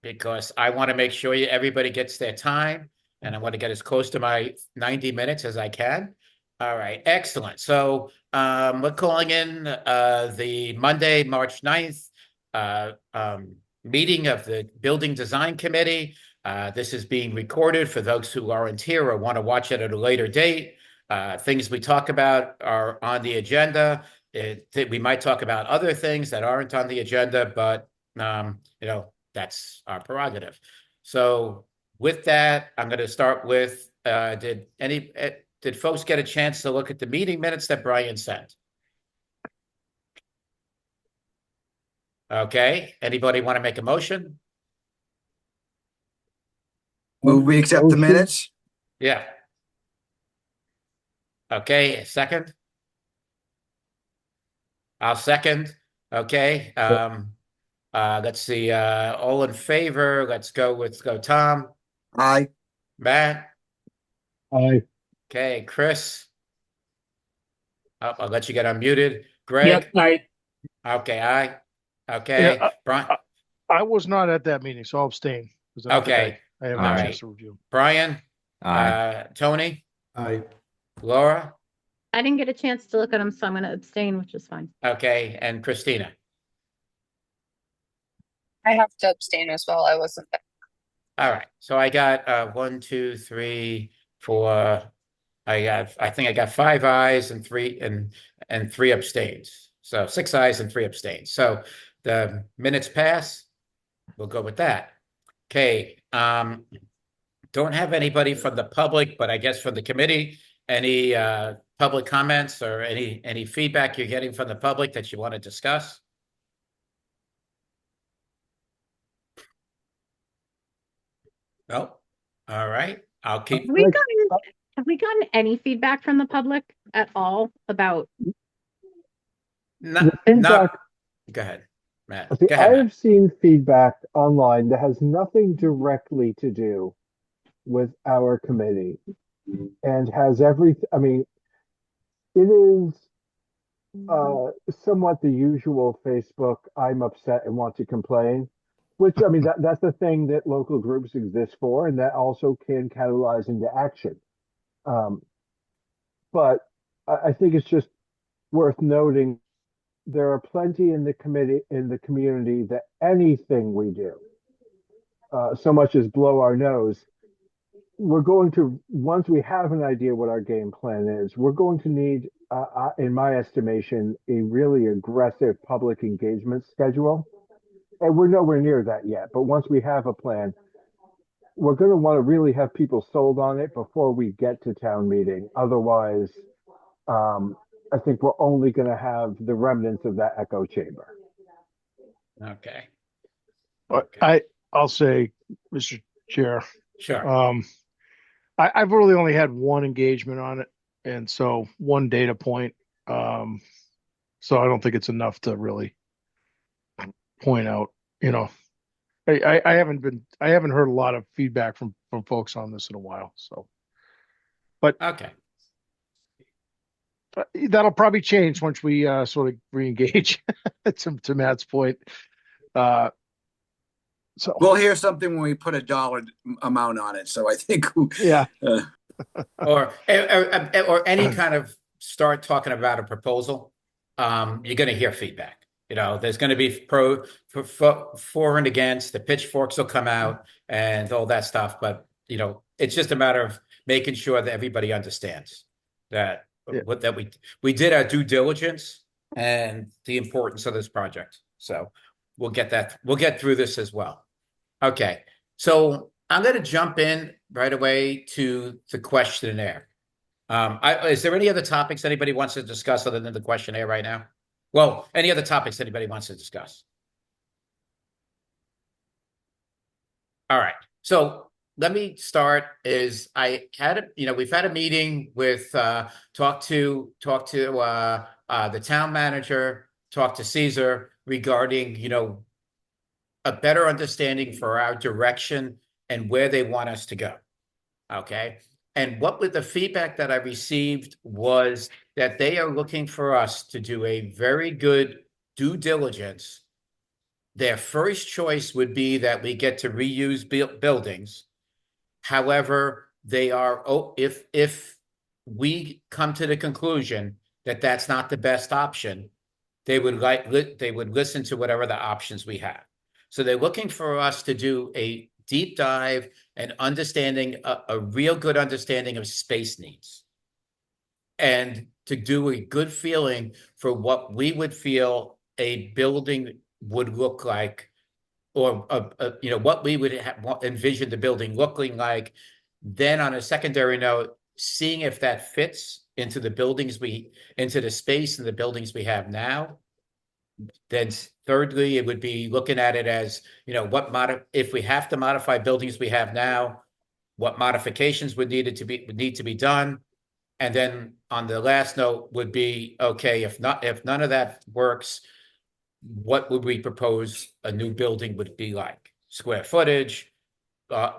because I want to make sure everybody gets their time, and I want to get as close to my 90 minutes as I can. All right, excellent. So we're calling in the Monday, March 9th meeting of the Building Design Committee. This is being recorded for those who aren't here or want to watch it at a later date. Things we talk about are on the agenda. We might talk about other things that aren't on the agenda, but that's our prerogative. So with that, I'm going to start with, did folks get a chance to look at the meeting minutes that Brian sent? Okay, anybody want to make a motion? Move we accept the minutes? Yeah. Okay, second? I'll second. Okay. Let's see. All in favor. Let's go Tom. Aye. Matt. Aye. Okay, Chris. I'll let you get unmuted. Greg. Yep, aye. Okay, aye. Okay, Yeah, Brian. I was not at that meeting, so I'll abstain. Okay. I haven't All had a right. chance to review. Brian. Aye. Tony. Aye. Laura. I didn't get a chance to look at them, so I'm going to abstain, which is fine. Okay, and Christina. I have to abstain as well. I wasn't there. All right. So I got 1, 2, 3, 4. I think I got 5 ayes and 3 abstains. So 6 ayes and 3 abstains. So the minutes pass. We'll go with that. Okay. Don't have anybody from the public, but I guess from the committee, any public comments or any feedback you're getting from the public that you want to discuss? No. All right. I'll keep. Have we gotten any feedback from the public at all about? Not, go ahead, Matt. See, Go ahead, Matt. I've seen feedback online that has nothing directly to do with our committee and has I mean, it is somewhat the usual Facebook, I'm upset and want to complain, which, I mean, that's the thing that local groups exist for, and that also can catalyze into action. But I think it's just worth noting there are plenty in the community that anything we do, so much as blow our nose, we're going to, once we have an idea what our game plan is, we're going to need, in my estimation, a really aggressive public engagement schedule. And we're nowhere near that yet. But once we have a plan, we're going to want to really have people sold on it before we get to town meeting. Otherwise, I think we're only going to have the remnants of that echo chamber. Okay. I'll say, Mr. Chair. Sure. I've really only had one engagement on it, and so one data point. So I don't think it's enough to really point out. I haven't heard a lot of feedback from folks on this in a while. So, but okay. That'll probably change once we sort of re-engage. to Matt's point. So we'll hear something when we put a dollar amount on it. So I think, yeah, or any kind of start talking about a proposal. You're going to hear feedback. There's going to be for and against. The pitchforks will come out and all that stuff. But it's just a matter of making sure that everybody understands that we did our due diligence and the importance of this project. So we'll get through this as well. Okay, so I'm going to jump in right away to the questionnaire. Is there any other topics anybody wants to discuss other than the questionnaire right now? Well, any other topics anybody wants to discuss? All right, so let me start. We've had a meeting with talk to the town manager, talk to Caesar regarding a better understanding for our direction and where they want us to go. Okay. And what with the feedback that I received was that they are looking for us to do a very good due diligence their first choice would be that we get to reuse buildings. However, they are, if we come to the conclusion that that's not the best option, they would listen to whatever the options we have. So they're looking for us to do a deep dive and understanding a real good understanding of space needs, and to do a good feeling for what we would feel a building would look like, or what we would envision the building looking like. Then on a secondary note, seeing if that fits into into the space and the buildings we have now. Then thirdly, it would be looking at it as, if we have to modify buildings we have now, what modifications would need to be done. And then on the last note would be, okay, if none of that works, what would we propose a new building would be like? Square footage,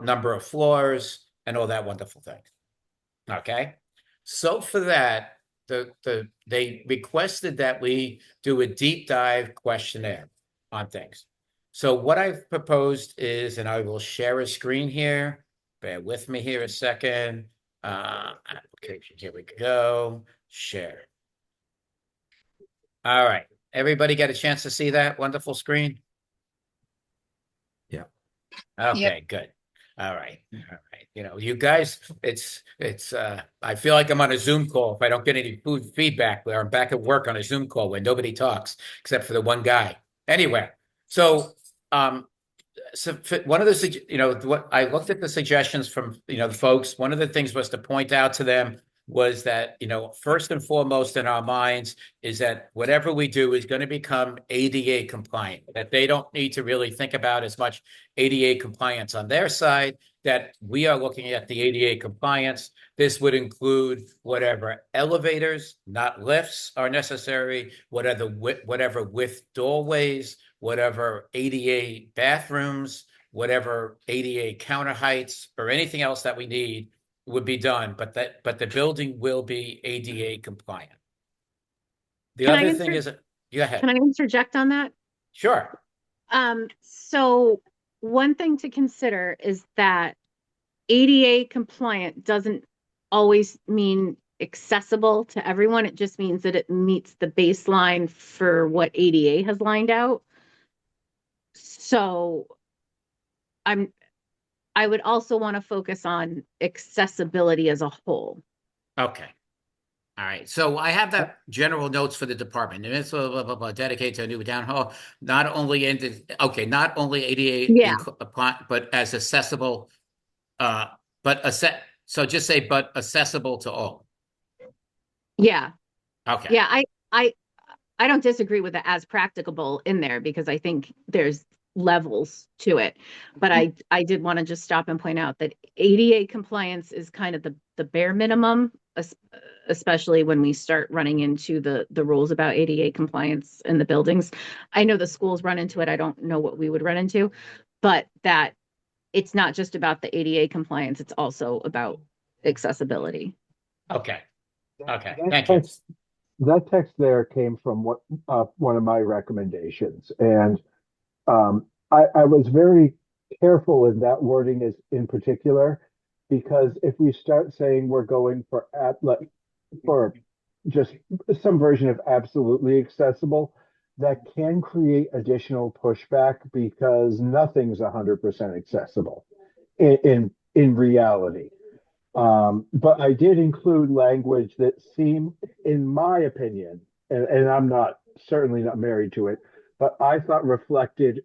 number of floors, and all that wonderful thing. Okay. So for that, they requested that we do a deep dive questionnaire on things. So what I've proposed is, and I will share a screen here. Bear with me here a second. Application, here we go. Share. All right. Everybody get a chance to see that wonderful screen? Yeah. Okay, good. All right. All right. You guys, I feel like I'm on a Zoom call if I don't get any feedback, where I'm back at work on a Zoom call where nobody talks except for the one guy. Anyway, so one of the, what I looked at the suggestions from, the folks. One of the things was to point out to them was that, first and foremost in our minds is that whatever we do is going to become ADA compliant, that they don't need to really think about as much ADA compliance on their side, that we are looking at the ADA compliance. This would include whatever elevators, not lifts, are necessary, whatever with doorways, whatever ADA bathrooms, whatever ADA counter heights, or anything else that we need would be done, but the building will be ADA compliant. The Can I other thing is, go ahead. Can I interject on that? Sure. So one thing to consider is that ADA compliant doesn't always mean accessible to everyone. It just means that it meets the baseline for what ADA has lined out. So I would also want to focus on accessibility as a whole. Okay. All right. So I have that general notes for the department. And it's dedicated to a new town hall, not only ADA, Yeah. but as accessible, so just say, but accessible to all. Yeah. Okay. Yeah. I don't disagree with the as practicable in there, because I think there's levels to it. But I did want to just stop and point out that ADA compliance is kind of the bare minimum, especially when we start running into the rules about ADA compliance in the buildings. I know the schools run into it. I don't know what we would run into, but that it's not just about the ADA compliance, it's also about accessibility. Okay. Okay. That Thank you. that text there came from one of my recommendations, and I was very careful in that wording in particular, because if we start saying we're going for just some version of absolutely accessible, that can create additional pushback, because nothing's 100% accessible in reality. But I did include language that seemed, in my opinion, and I'm certainly not married to it, but I thought reflected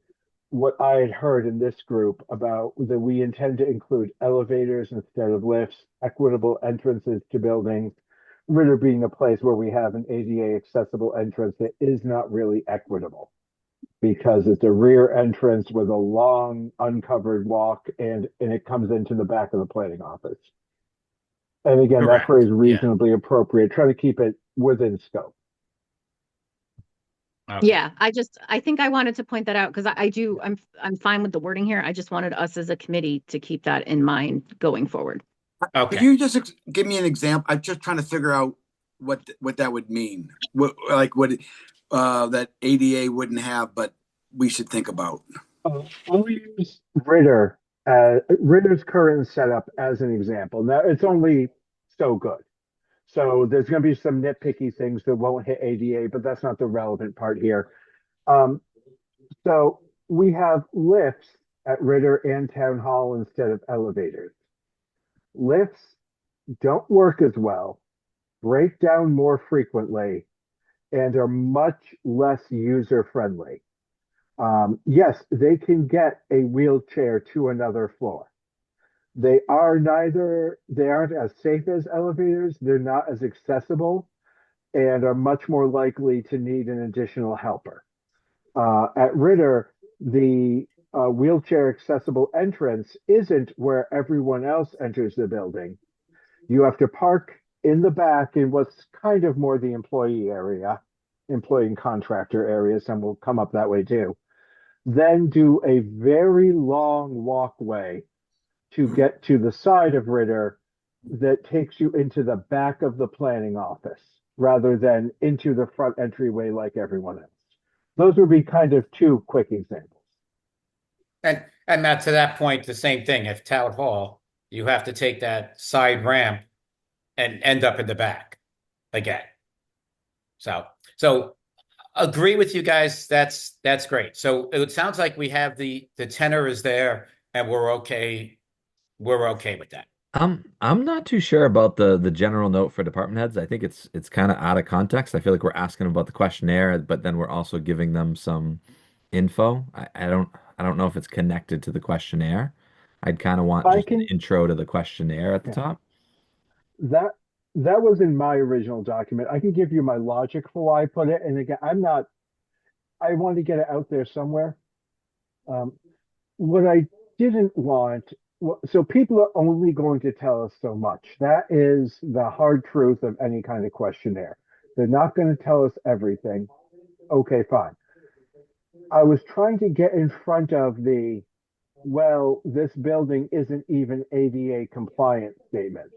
what I had heard in this group about that we intend to include elevators instead of lifts, equitable entrances to buildings, Ritter being a place where we have an ADA accessible entrance that is not really equitable, because it's a rear entrance with a long uncovered walk, and it comes into the back of the planning office. And again, Correct. that phrase Yeah. reasonably appropriate, try to keep it within scope. Okay. Yeah, I think I wanted to point that out, because I'm fine with the wording here. I just wanted us as a committee to keep that in mind going forward. Could Okay. you just give me an example? I'm just trying to figure out what that would mean. That ADA wouldn't have, but we should think about. I'll use Ritter's current setup as an example. Now it's only so good. So there's going to be some nitpicky things that won't hit ADA, but that's not the relevant part here. Um, so we have lifts at Ritter and Town Hall instead of elevators. Lifts don't work as well, break down more frequently, and are much less user friendly. Yes, they can get a wheelchair to another floor. They aren't as safe as elevators, they're not as accessible, and are much more likely to need an additional helper. At Ritter, the wheelchair accessible entrance isn't where everyone else enters the building. You have to park in the back in what's kind of more the employee and contractor area. Some will come up that way too. Then do a very long walkway to get to the side of Ritter that takes you into the back of the planning office rather than into the front entryway like everyone else. Those would be kind of two quick examples. And Matt, to that point, the same thing. If Town Hall, you have to take that side ramp and end up in the back again. So agree with you guys. That's great. So it sounds like we have the tenor is there, and we're okay. We're okay with that. I'm not too sure about the general note for department heads. I think it's kind of out of context. I feel like we're asking them about the questionnaire, but then we're also giving them some info. I don't know if it's connected to the questionnaire. I'd kind of want I just an can, intro to the questionnaire at the yeah, top. that that was in my original document. I can give you my logic for why I put it. And again, I want to get it out there somewhere. Um, what I didn't want, so people are only going to tell us so much. That is the hard truth of any kind of questionnaire. They're not going to tell us everything. Okay, fine. I was trying to get in front of well, this building isn't even ADA compliant statement.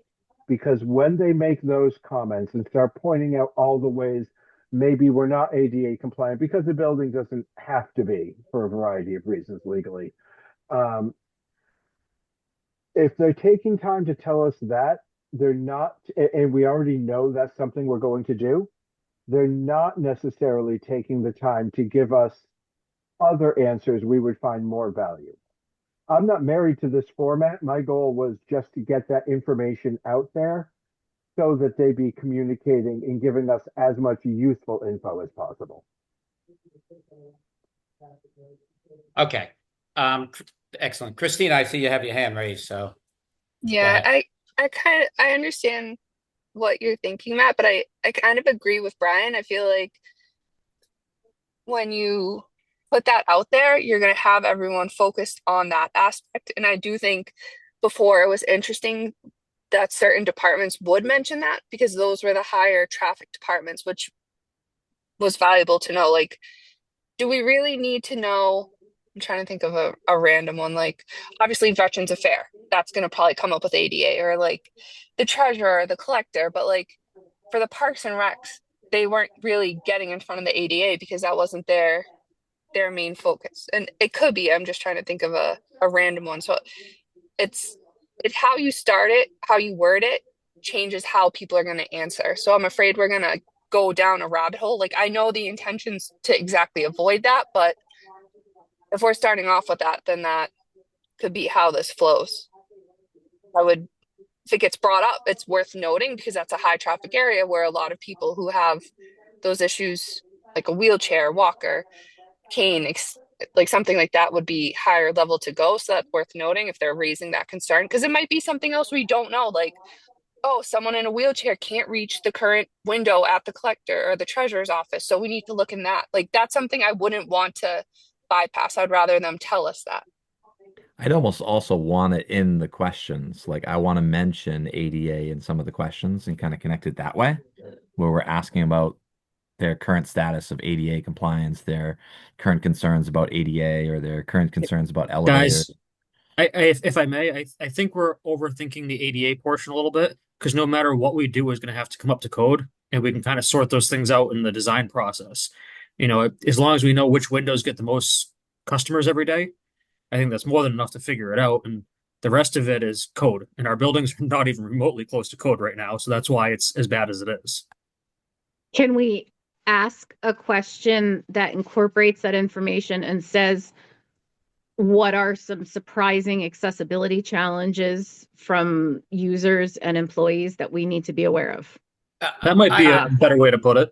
Because when they make those comments and start pointing out all the ways maybe we're not ADA compliant, because the building doesn't have to be for a variety of reasons legally. Um, if they're taking time to tell us that, they're not, and we already know that's something we're going to do, they're not necessarily taking the time to give us other answers we would find more value. I'm not married to this format. My goal was just to get that information out there so that they be communicating and giving us as much useful info as possible. Okay. Um, Excellent. Christine, I see you have your hand raised, so go Yeah, ahead. I understand what you're thinking, Matt, but I kind of agree with Brian. I feel like when you put that out there, you're going to have everyone focused on that aspect. And I do think before it was interesting that certain departments would mention that because those were the higher traffic departments, which was valuable to know. Like, do we really need to know? I'm trying to think of a random one. Like, obviously, Veterans Affair, that's going to probably come up with ADA or like the treasurer or the collector. But like for the Parks and Recs, they weren't really getting in front of the ADA because that wasn't their main focus. And it could be, I'm just trying to think of a random one. So it's it's how you start it, how you word it changes how people are going to answer. So I'm afraid we're going to go down a rabbit hole. Like I know the intentions to exactly avoid that, but if we're starting off with that, then that could be how this flows. I would, if it gets brought up, it's worth noting because that's a high traffic area where a lot of people who have those issues, like a wheelchair, walker, cane, like something like that would be higher level to go. So that's worth noting if they're raising that concern because it might be something else we don't know. Like, oh, someone in a wheelchair can't reach the current window at the collector or the treasurer's office. So we need to look in that. Like, that's something I wouldn't want to bypass. I'd rather them tell us that. I'd almost also want it in the questions. Like I want to mention ADA in some of the questions and kind of connect it that way, where we're asking about their current status of ADA compliance, their current concerns about ADA, or their current concerns about elevators. Guys, if I may, I think we're overthinking the ADA portion a little bit because no matter what we do is going to have to come up to code, and we can kind of sort those things out in the design process. As long as we know which windows get the most customers every day, I think that's more than enough to figure it out. And the rest of it is code. And our buildings are not even remotely close to code right now. So that's why it's as bad as it is. Can we ask a question that incorporates that information and says, what are some surprising accessibility challenges from users and employees that we need to be aware of? That might be a better way to put it.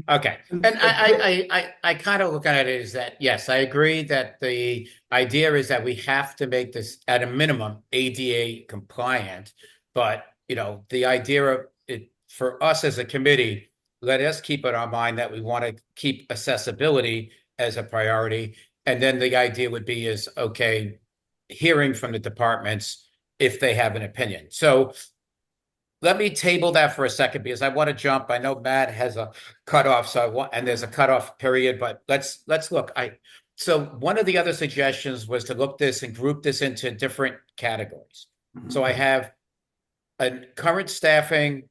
Okay. And I kind of look at it as that, yes, I agree that the idea is that we have to make this at a minimum ADA compliant. But, the idea of it for us as a committee, let us keep it in our mind that we want to keep accessibility as a priority. And then the idea would be is, okay, hearing from the departments if they have an opinion. So let me table that for a second because I want to jump. I know Matt has a cutoff, and there's a cutoff period, but let's look. So one of the other suggestions was to look this and group this into different categories. So I have a current staffing,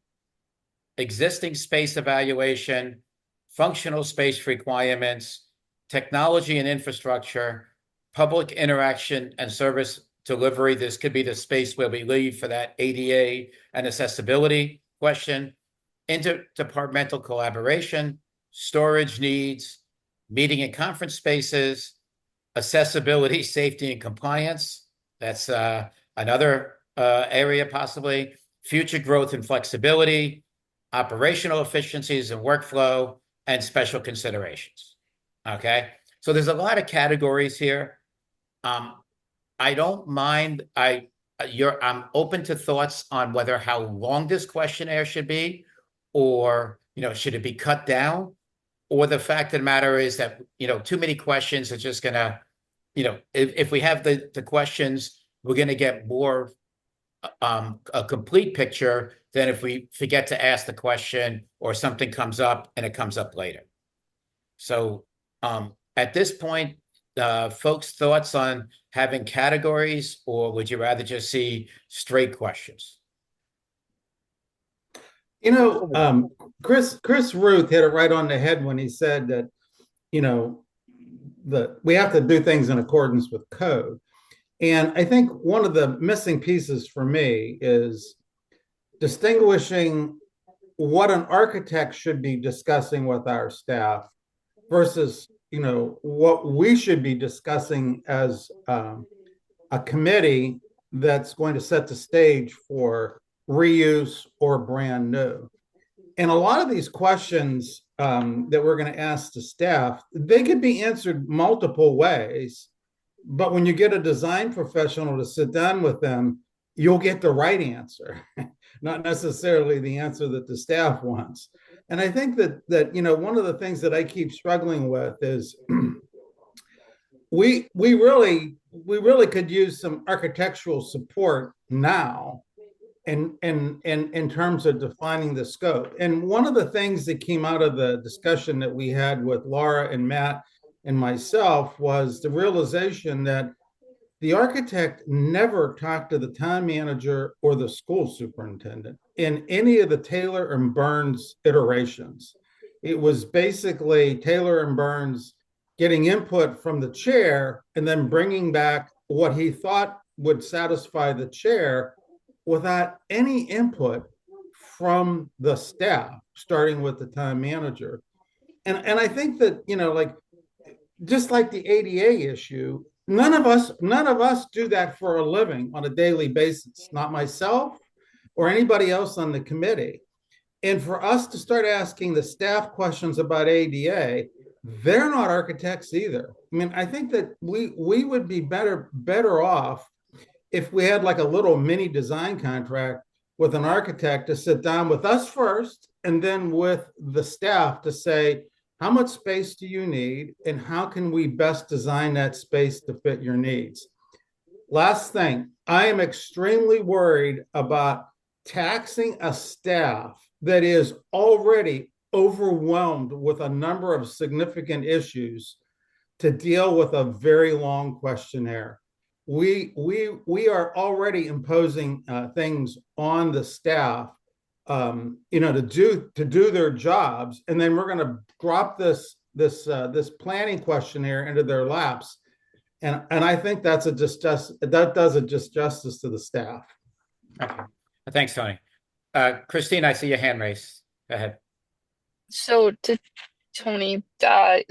existing space evaluation, functional space requirements, technology and infrastructure, public interaction and service delivery. This could be the space where we leave for that ADA and accessibility question, interdepartmental collaboration, storage needs, meeting and conference spaces, accessibility, safety, and compliance. That's another area possibly. Future growth and flexibility, operational efficiencies and workflow, and special considerations. Okay, so there's a lot of categories here. I don't mind. I'm open to thoughts on whether how long this questionnaire should be, or should it be cut down, or the fact of the matter is that too many questions are just gonna, if we have the questions, we're gonna get more a complete picture than if we forget to ask the question or something comes up and it comes up later. So at this point, folks, thoughts on having categories, or would you rather just see straight questions? Chris Ruth hit it right on the head when he said that, we have to do things in accordance with code. And I think one of the missing pieces for me is distinguishing what an architect should be discussing with our staff versus, what we should be discussing as a committee that's going to set the stage for reuse or brand new. And a lot of these questions that we're going to ask the staff, they could be answered multiple ways. But when you get a design professional to sit down with them, you'll get the right answer, not necessarily the answer that the staff wants. And I think that one of the things that I keep struggling with is we really could use some architectural support now in terms of defining the scope. And one of the things that came out of the discussion that we had with Laura and Matt and myself was the realization that the architect never talked to the town manager or the school superintendent in any of the Taylor and Burns iterations. It was basically Taylor and Burns getting input from the chair and then bringing back what he thought would satisfy the chair without any input from the staff, starting with the town manager. And I think that, just like the ADA issue, none of us do that for a living on a daily basis, not myself or anybody else on the committee. And for us to start asking the staff questions about ADA, they're not architects either. I mean, I think that we would be better off if we had like a little mini design contract with an architect to sit down with us first and then with the staff to say, how much space do you need and how can we best design that space to fit your needs? Last thing, I am extremely worried about taxing a staff that is already overwhelmed with a number of significant issues to deal with a very long questionnaire. We are already imposing things on the staff to do their jobs, and then we're going to drop this this planning questionnaire into their laps. And I think that does a disjustice to the staff. Okay. Thanks, Tony. Christine, I see your hand raised. Go ahead. So to Tony, the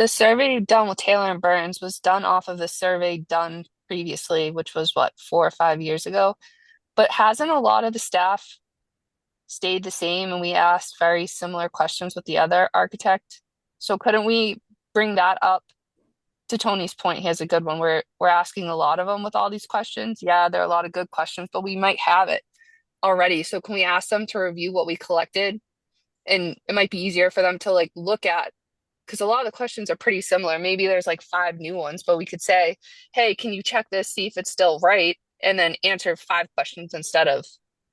survey done with Taylor and Burns was done off of the survey done previously, which was what, 4 or 5 years ago. But hasn't a lot of the staff stayed the same and we asked very similar questions with the other architect? So couldn't we bring that up? To Tony's point, he has a good one. We're asking a lot of them with all these questions. Yeah, there are a lot of good questions, but we might have it already. So can we ask them to review what we collected? And it might be easier for them to like look at, because a lot of the questions are pretty similar. Maybe there's like 5 new ones, but we could say, hey, can you check this, see if it's still right? And then answer 5 questions instead of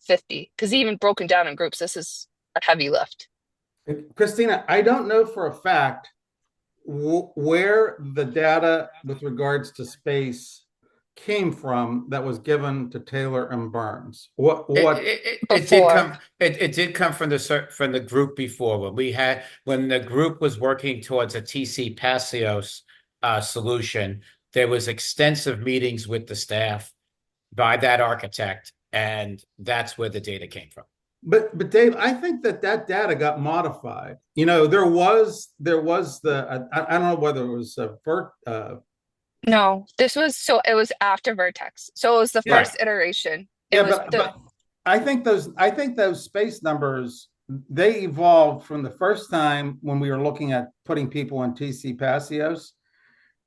50. Because even broken down in groups, this is a heavy lift. Christina, I don't know for a fact where the data with regards to space came from that was given to Taylor and Burns. It did come from the group before when the group was working towards a TC Passios solution. There was extensive meetings with the staff by that architect, and that's where the data came from. But Dave, I think that data got modified. You know, there was the I don't know whether it was No, it was after Vertex. So it was the first iteration. But I think those space numbers, they evolved from the first time when we were looking at putting people in TC Passios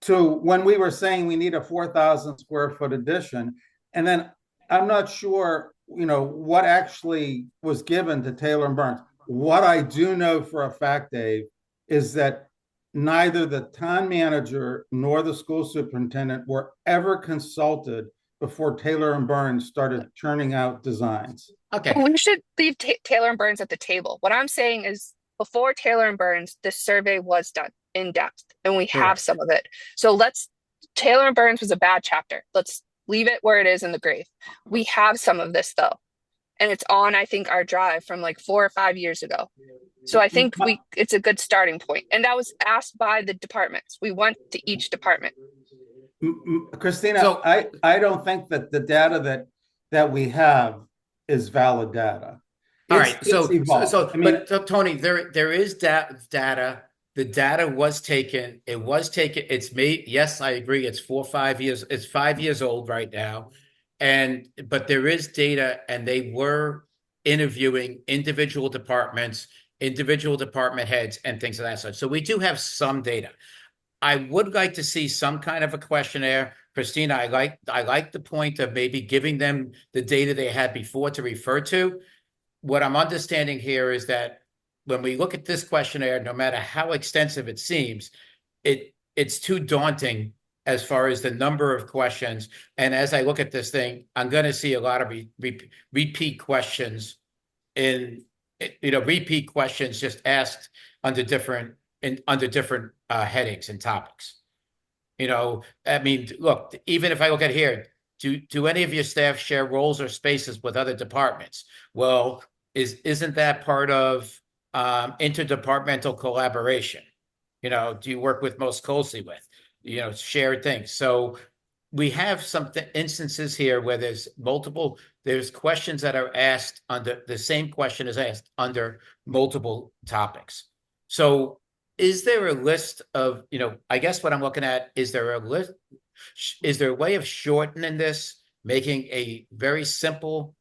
to when we were saying we need a 4,000 square foot addition. And then I'm not sure, you know, what actually was given to Taylor and Burns. What I do know for a fact, Dave, is that neither the town manager nor the school superintendent were ever consulted before Taylor and Burns started churning out designs. Okay. We should leave Taylor and Burns at the table. What I'm saying is before Taylor and Burns, this survey was done in depth and we have some of it. So Taylor and Burns was a bad chapter. Let's leave it where it is in the grave. We have some of this though. And it's on, I think, our drive from like 4 or 5 years ago. So I think it's a good starting point. And that was asked by the departments. We went to each department. Christina, so, I don't think that the data that we have is valid data. All right. But Tony, there is data. The data was taken. It was taken. It's made. Yes, I agree. It's 4 or 5 years. It's 5 years old right now. But there is data, and they were interviewing individual departments, individual department heads, and things of that sort. So we do have some data. I would like to see some kind of a questionnaire. Christina, I like the point of maybe giving them the data they had before to refer to. What I'm understanding here is that when we look at this questionnaire, no matter how extensive it seems, it's too daunting as far as the number of questions. And as I look at this thing, I'm going to see a lot of repeat questions repeat questions just asked under different headings and topics. You know, I mean, look, even if I look at here, do any of your staff share roles or spaces with other departments? Well, isn't that part of interdepartmental collaboration? You know, do you work with most closely with? You know, shared things. So we have some instances here where there's questions that are asked under the same question is asked under multiple topics. So is there a list of, you know, I guess what I'm looking at, is there a way of shortening this, making a very simple,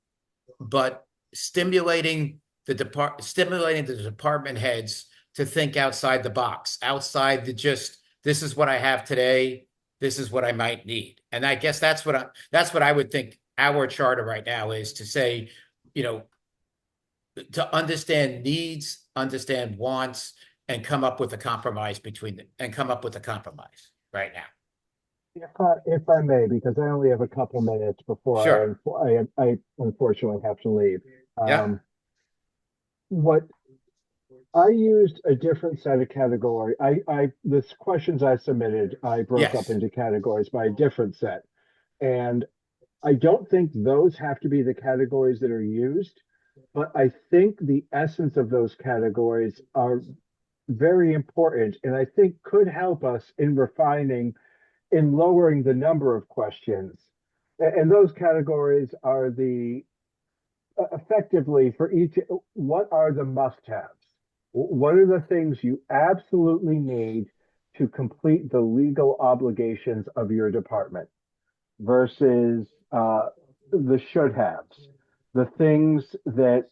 but stimulating the department heads to think outside the box, outside the just, this is what I have today, this is what I might need. And I guess that's what I would think our charter right now is, to say, you know, to understand needs, understand wants, and come up with a compromise right now. If I may, because I only have a couple minutes before Sure. I unfortunately have to leave. Yeah. What I used a different set of category. The questions I submitted, I broke up into categories by a different set. And I don't think those have to be the categories that are used, but I think the essence of those categories are very important, and I think could help us in refining, in lowering the number of questions. And those categories are the effectively for each, what are the must-haves? What are the things you absolutely need to complete the legal obligations of your department versus the should-haves, the things that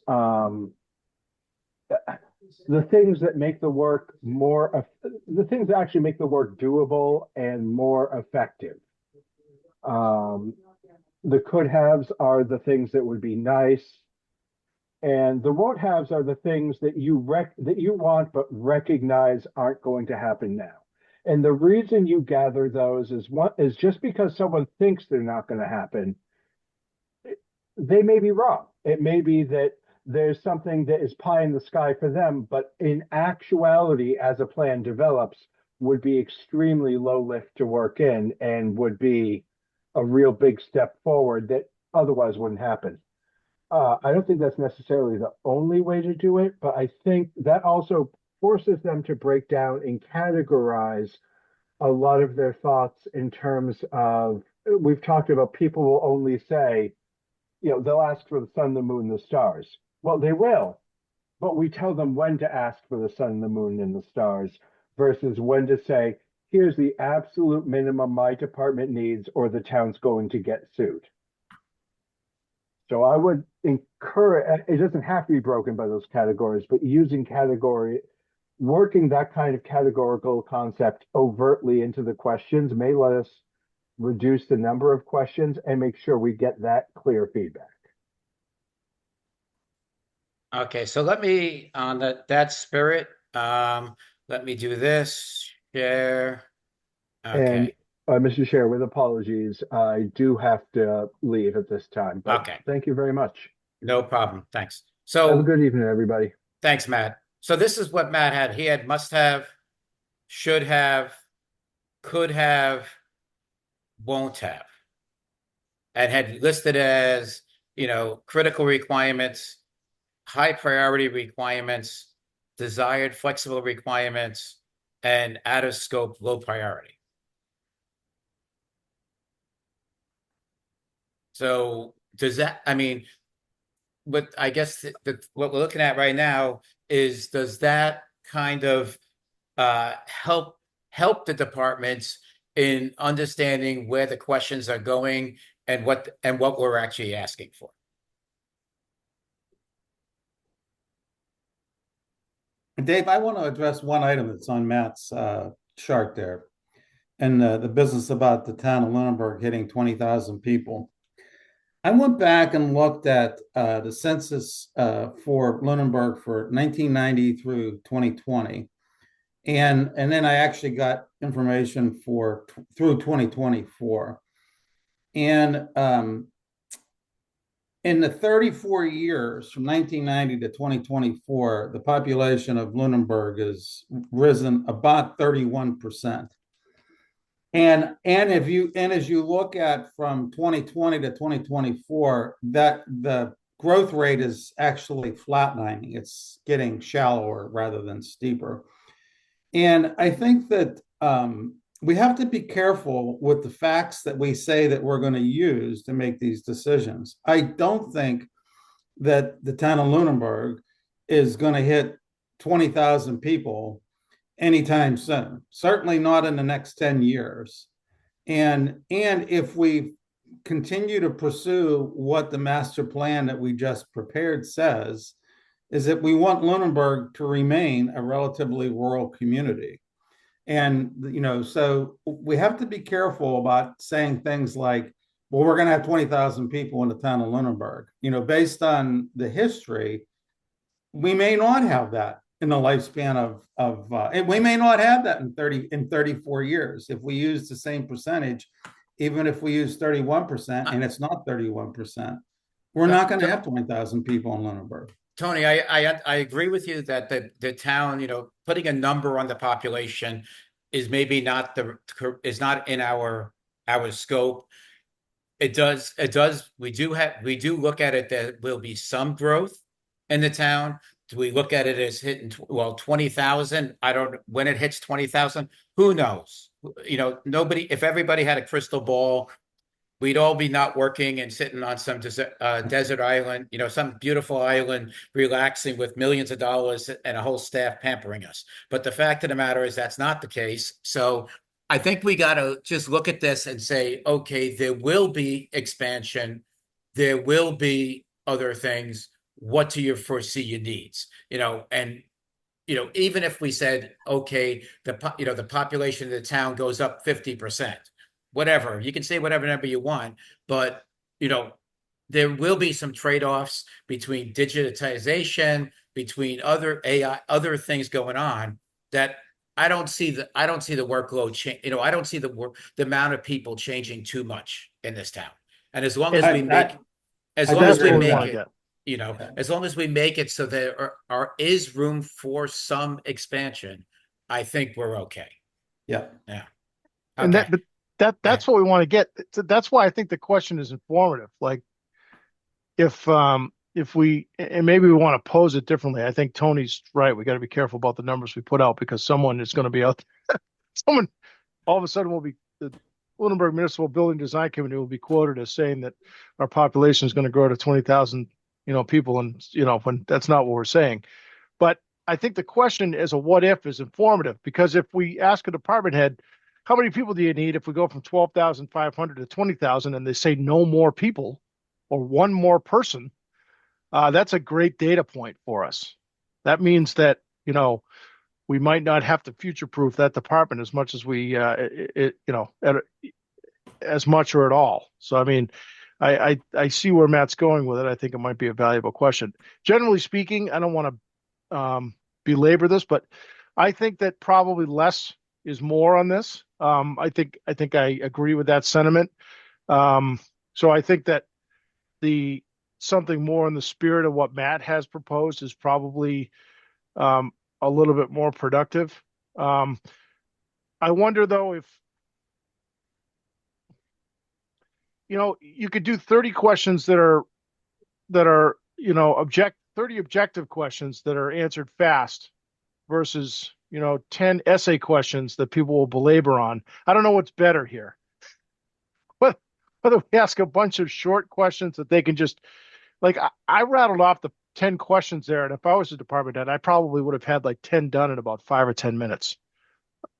the things that make the work more, the things that actually make the work doable and more effective. Um, the could-haves are the things that would be nice, and the won't haves are the things that that you want but recognize aren't going to happen now. And the reason you gather those is just because someone thinks they're not going to happen, they may be wrong. It may be that there's something that is pie in the sky for them, but in actuality, as a plan develops, would be extremely low lift to work in and would be a real big step forward that otherwise wouldn't happen. I don't think that's necessarily the only way to do it, but I think that also forces them to break down and categorize a lot of their thoughts in terms of, we've talked about people will only say, they'll ask for the sun, the moon, the stars. Well, they will, but we tell them when to ask for the sun, the moon, and the stars versus when to say, here's the absolute minimum my department needs, or the town's going to get sued. So I would encourage, it doesn't have to be broken by those categories, but working that kind of categorical concept overtly into the questions may let us reduce the number of questions and make sure we get that clear feedback. Okay, so let me, on that spirit, let me do this, share. And Okay, Mr. Chair, with apologies, I do have to leave at this time, but okay, thank you very much. no problem, thanks. Have a So, good evening, everybody. thanks, Matt. So this is what Matt had. He had must have, should have, could have, won't have, and had listed as, critical requirements, high priority requirements, desired flexible requirements, and out of scope, low priority. So does that, I mean, what I guess what we're looking at right now is, does that kind of help the departments in understanding where the questions are going and what we're actually asking for? Dave, I want to address one item that's on Matt's chart there, and the business about the town of Lunenburg hitting 20,000 people. I went back and looked at the census for Lunenburg for 1990 through 2020. And then I actually got information for through 2024. And in the 34 years from 1990 to 2024, the population of Lunenburg has risen about 31%. And as you look at from 2020 to 2024, that the growth rate is actually flatlining. It's getting shallower rather than steeper. And I think that we have to be careful with the facts that we say that we're going to use to make these decisions. I don't think that the town of Lunenburg is going to hit 20,000 people anytime soon, certainly not in the next 10 years. And if we continue to pursue what the master plan that we just prepared says, is that we want Lunenburg to remain a relatively rural community. And, so we have to be careful about saying things like, well, we're going to have 20,000 people in the town of Lunenburg. Based on the history, we may not have that in the lifespan and we may not have that in 34 years if we use the same percentage. Even if we use 31% and it's not 31%, we're not going to have 20,000 people in Lunenburg. Tony, I agree with you that the town, putting a number on the population is maybe not is not in our scope. It does. We do look at it that will be some growth in the town Do we look at it as hitting, well, 20,000? I don't, when it hits 20,000, who knows? Nobody, if everybody had a crystal ball, we'd all be not working and sitting on some desert island, some beautiful island, relaxing with millions of dollars and a whole staff pampering us. But the fact of the matter is that's not the case. So I think we got to just look at this and say, okay, there will be expansion. There will be other things. What do you foresee your needs? And even if we said, okay, the population of the town goes up 50%, whatever, you can say whatever number you want, but there will be some trade-offs between digitization, between other AI, other things going on that I don't see the workload change. I don't see the amount of people changing too much in this town. And as long as And we make, as And long as that's we what we make want to it, get. as long as we make it so there is room for some expansion, I think we're okay. Yeah. Yeah. And Okay. that's what we want to get. That's why I think the question is informative. Like if we, and maybe we want to pose it differently. I think Tony's right. We got to be careful about the numbers we put out because someone is going to be out. Someone all of a sudden will be the Lunenburg Municipal Building Design Committee will be quoted as saying that our population is going to grow to 20,000, people, and when that's not what we're saying. But I think the question as a what if is informative because if we ask a department head, how many people do you need if we go from 12,500 to 20,000 and they say no more people or one more person, that's a great data point for us. That means that, we might not have to future-proof that department as much as we, as much or at all. So, I mean, I see where Matt's going with it. I think it might be a valuable question. Generally speaking, I don't want to belabor this, but I think that probably less is more on this. I think I agree with that sentiment. So I think that the something more in the spirit of what Matt has proposed is probably a little bit more productive. I wonder though if you could do 30 questions that are 30 objective questions that are answered fast versus 10 essay questions that people will belabor on. I don't know what's better here. Whether we ask a bunch of short questions that they can just like I rattled off the 10 questions there, and if I was a department head, I probably would have had like 10 done in about 5 or 10 minutes,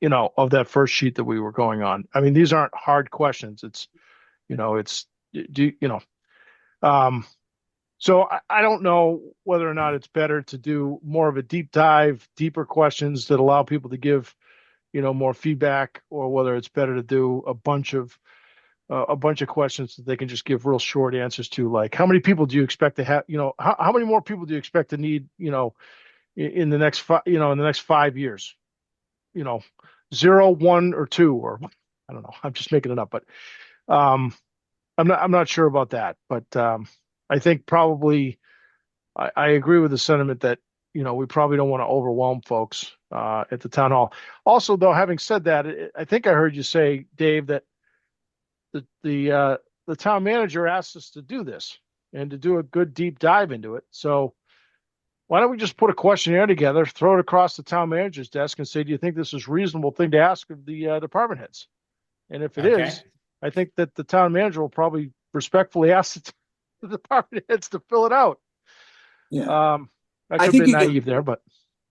of that first sheet that we were going on. I mean, these aren't hard questions. It's, it's do so I don't know whether or not it's better to do more of a deep dive, deeper questions that allow people to give, more feedback, or whether it's better to do a bunch of questions that they can just give real short answers to, like how many people do you expect to have, how many more people do you expect to need, in the next in the next 5 years, 0, 1, or 2, or I don't know. I'm just making it up, but I'm not sure about that, but I think probably I agree with the sentiment that we probably don't want to overwhelm folks at the town hall. Also, though, having said that, I think I heard you say, Dave, that the town manager asked us to do this and to do a good deep dive into it. So why don't we just put a questionnaire together, throw it across the town manager's desk, and say, do you think this is a reasonable thing to ask of the department heads? And if it is, I think that the town manager will probably respectfully ask the department heads to fill it out. Yeah. I could be naive there, but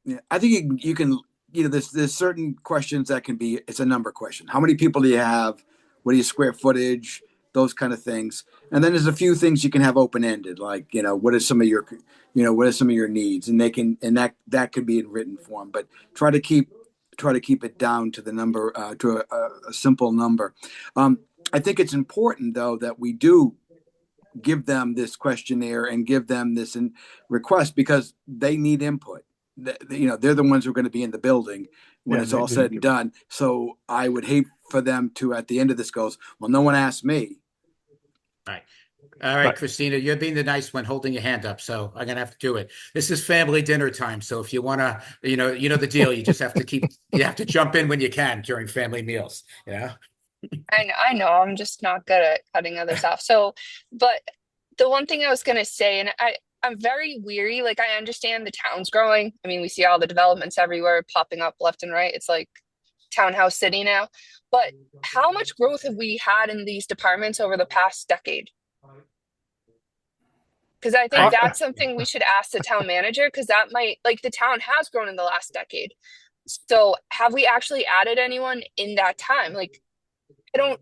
yeah, I think you can, there's certain questions that can be, it's a number question. How many people do you have? What are your square footage? Those kind of things. And then there's a few things you can have open ended, like, what are some of your, what are some of your needs? And that could be in written form, but try to keep it down to the number, to a simple number. I think it's important though, that we do give them this questionnaire and give them this request because they need input. They're the ones who are going to be in the building when it's all said and done. So I would hate for them to, at the end of this, goes, well, no one asked me. All right, Christina, you're being the nice one holding your hand up, so I'm gonna have to do it. This is family dinner time, so if you wanna, you know the deal. You just have to you have to jump in when you can during family meals. I know. I'm just not good at cutting others off. So, but the one thing I was gonna say, and I'm very weary. Like, I understand the town's growing. I mean, we see all the developments everywhere popping up left and right. It's like townhouse city now. But how much growth have we had in these departments over the past decade? Because I think I, that's something we should ask the town manager, because that might, like, the town has grown in the last decade. So have we actually added anyone in that time? Like, I don't,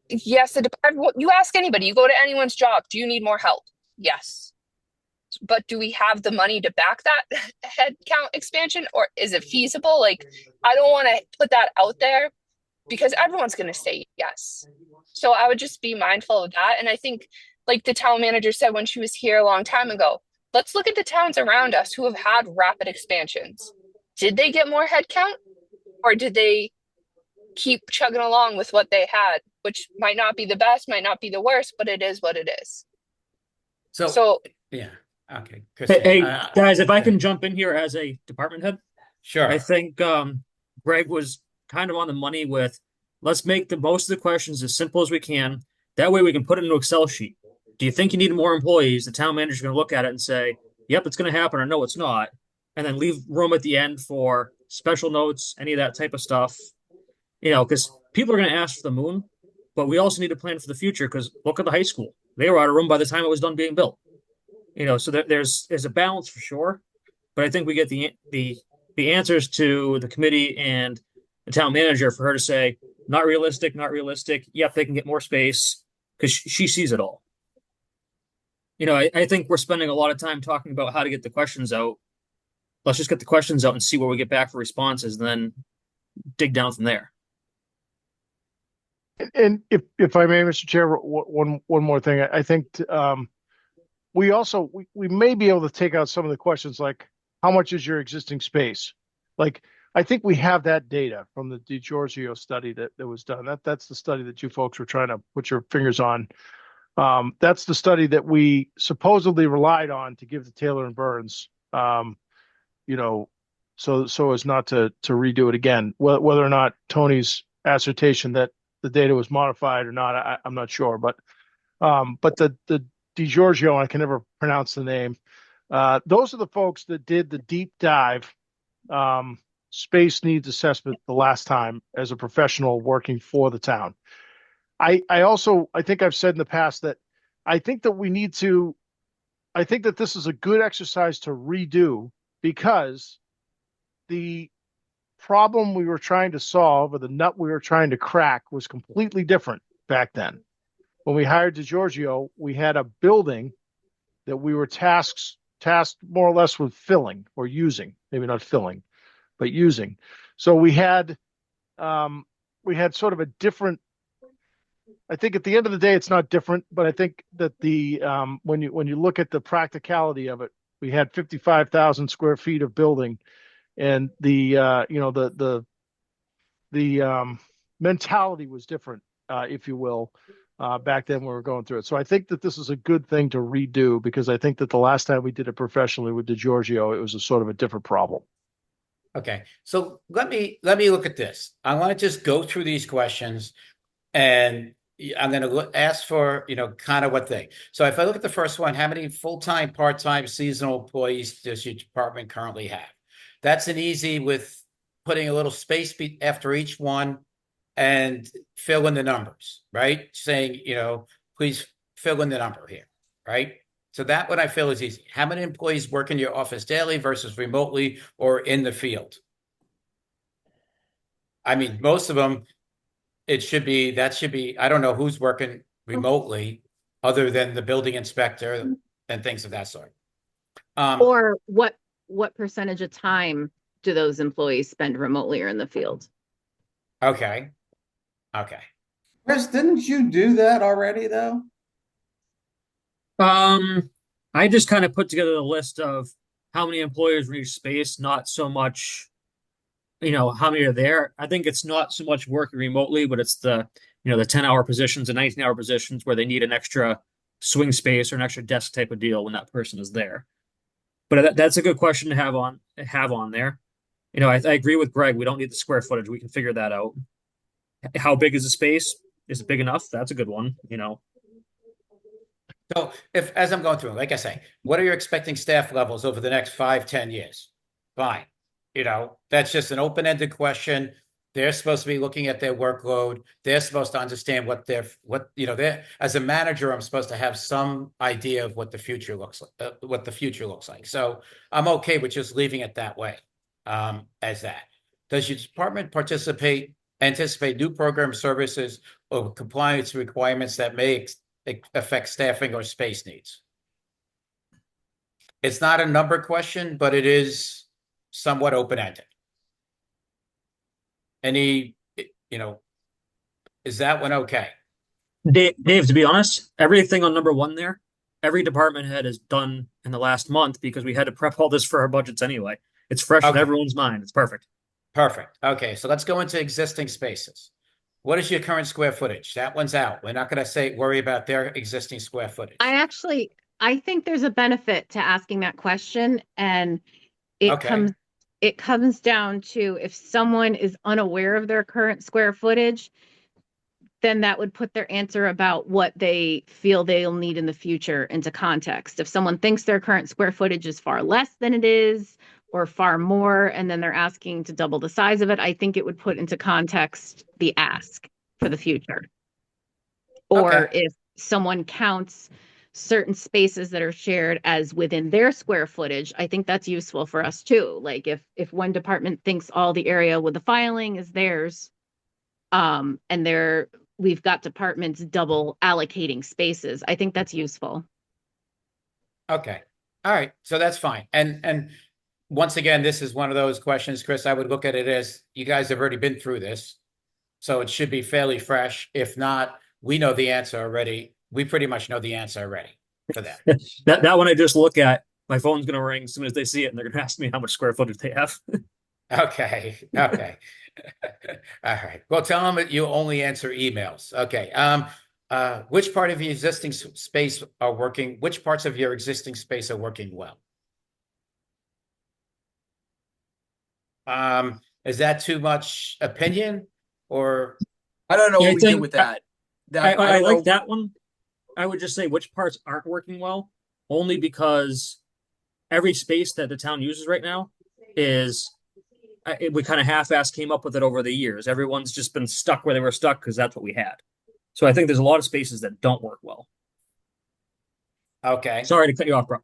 yes, the department, you ask anybody, you go to anyone's job, do you need more help? Yes. But do we have the money to back that head count expansion, or is it feasible? Like, I don't want to put that out there because everyone's going to say yes. So I would just be mindful of that. And I think, like the town manager said when she was here a long time ago, let's look at the towns around us who have had rapid expansions. Did they get more headcount, or did they keep chugging along with what they had, which might not be the best, might not be the worst, but it is what it is. so So yeah. Okay, Hey, Christine. hey, guys, if I can jump in here as a department head, I Sure. think Greg was kind of on the money with let's make the most of the questions as simple as we can. That way we can put it into Excel sheet. Do you think you need more employees? The town manager's going to look at it and say, yep, it's going to happen, or no, it's not. And then leave room at the end for special notes, any of that type of stuff. Because people are going to ask for the moon, but we also need to plan for the future because look at the high school. They were out of room by the time it was done being built. So there's a balance for sure. But I think we get the answers to the committee and the town manager for her to say, not realistic, not realistic. Yep, they can get more space because she sees it all. I think we're spending a lot of time talking about how to get the questions out. Let's just get the questions out and see what we get back for responses, and then dig down from there. And if I may, Mr. Chair, one more thing. I think we may be able to take out some of the questions like how much is your existing space? Like I think we have that data from the DiGiorgio study that was done. That's the study that you folks were trying to put your fingers on. That's the study that we supposedly relied on to give to Taylor and Burns. So as not to redo it again. Whether or not Tony's assertion that the data was modified or not, I'm not sure. But the DiGiorgio, I can never pronounce the name. Those are the folks that did the deep dive space needs assessment the last time as a professional working for the town. I think I've said in the past that I think that this is a good exercise to redo because the problem we were trying to solve or the nut we were trying to crack was completely different back then. When we hired DiGiorgio, we had a building that we were tasked more or less with filling or using, maybe not filling, but using. So we had sort of a different. I think at the end of the day, it's not different, but I think that when you look at the practicality of it, we had 55,000 square feet of building, and the mentality was different, if you will, back then when we were going through it. So I think that this is a good thing to redo because I think that the last time we did it professionally with DiGiorgio, it was a sort of a different problem. Okay. So let me look at this. I want to just go through these questions and I'm going to ask for, kind of what thing. So if I look at the first one, how many full-time, part-time, seasonal employees does your department currently have? That's an easy with putting a little space after each one and fill in the numbers, right? Saying, please fill in the number here, right? So that one I feel is easy. How many employees work in your office daily versus remotely or in the field? I mean, most of them, that should be, I don't know who's working remotely other than the building inspector and things of that sort. Or what percentage of time do those employees spend remotely or in the field? Okay. Chris, didn't you do that already though? I just kind of put together the list of how many employers in each space, not so much, how many are there. I think it's not so much working remotely, but it's the 10-hour positions and 19-hour positions where they need an extra swing space or an extra desk type of deal when that person is there. But that's a good question to have on there. I agree with Greg. We don't need the square footage. We can figure that out. How big is the space? Is it big enough? That's a good one. So if, as I'm going through, like I say, what are your expecting staff levels over the next 5, 10 years? Fine. That's just an open-ended question. They're supposed to be looking at their workload. They're supposed to understand they're, as a manager, I'm supposed to have some idea of what the future looks like. So I'm okay with just leaving it that way, as that. Does your department anticipate new program services or compliance requirements that may affect staffing or space needs? It's not a number question, but it is somewhat open-ended. Any, is that one okay? Dave, to be honest, everything on number one there, every department head has done in the last month because we had to prep all this for our budgets anyway. It's fresh in Okay, everyone's mind. It's perfect. perfect. Okay, so let's go into existing spaces. What is your current square footage? That one's out. We're not going to worry about their existing square footage. I think there's a benefit to asking that question, and it Okay, comes down to if someone is unaware of their current square footage, then that would put their answer about what they feel they'll need in the future into context. If someone thinks their current square footage is far less than it is or far more, and then they're asking to double the size of it, I think it would put into context the ask for the future. Or okay, if someone counts certain spaces that are shared as within their square footage, I think that's useful for us too. Like if one department thinks all the area with the filing is theirs, and we've got departments double allocating spaces, I think that's useful. okay. All right, so that's fine. And once again, this is one of those questions, Chris, I would look at it as you guys have already been through this. So it should be fairly fresh. If not, we know the answer already. We pretty much know the answer already for that. That one I just look at, my phone's gonna ring as soon as they see it, and they're gonna ask me how much square footage they have. Okay. Okay. All right. Well, tell them that you only answer emails. Okay. Which part of your existing space are working? Which parts of your existing space are working well? Is that too much opinion or? I don't know Yeah, what I we do think with that. I, I I don't like know. that one. I would just say which parts aren't working well, only because every space that the town uses right now is we kind of half-ass came up with it over the years. Everyone's just been stuck where they were stuck because that's what we had. So I think there's a lot of spaces that don't work well. Okay. Sorry to cut you off, bro.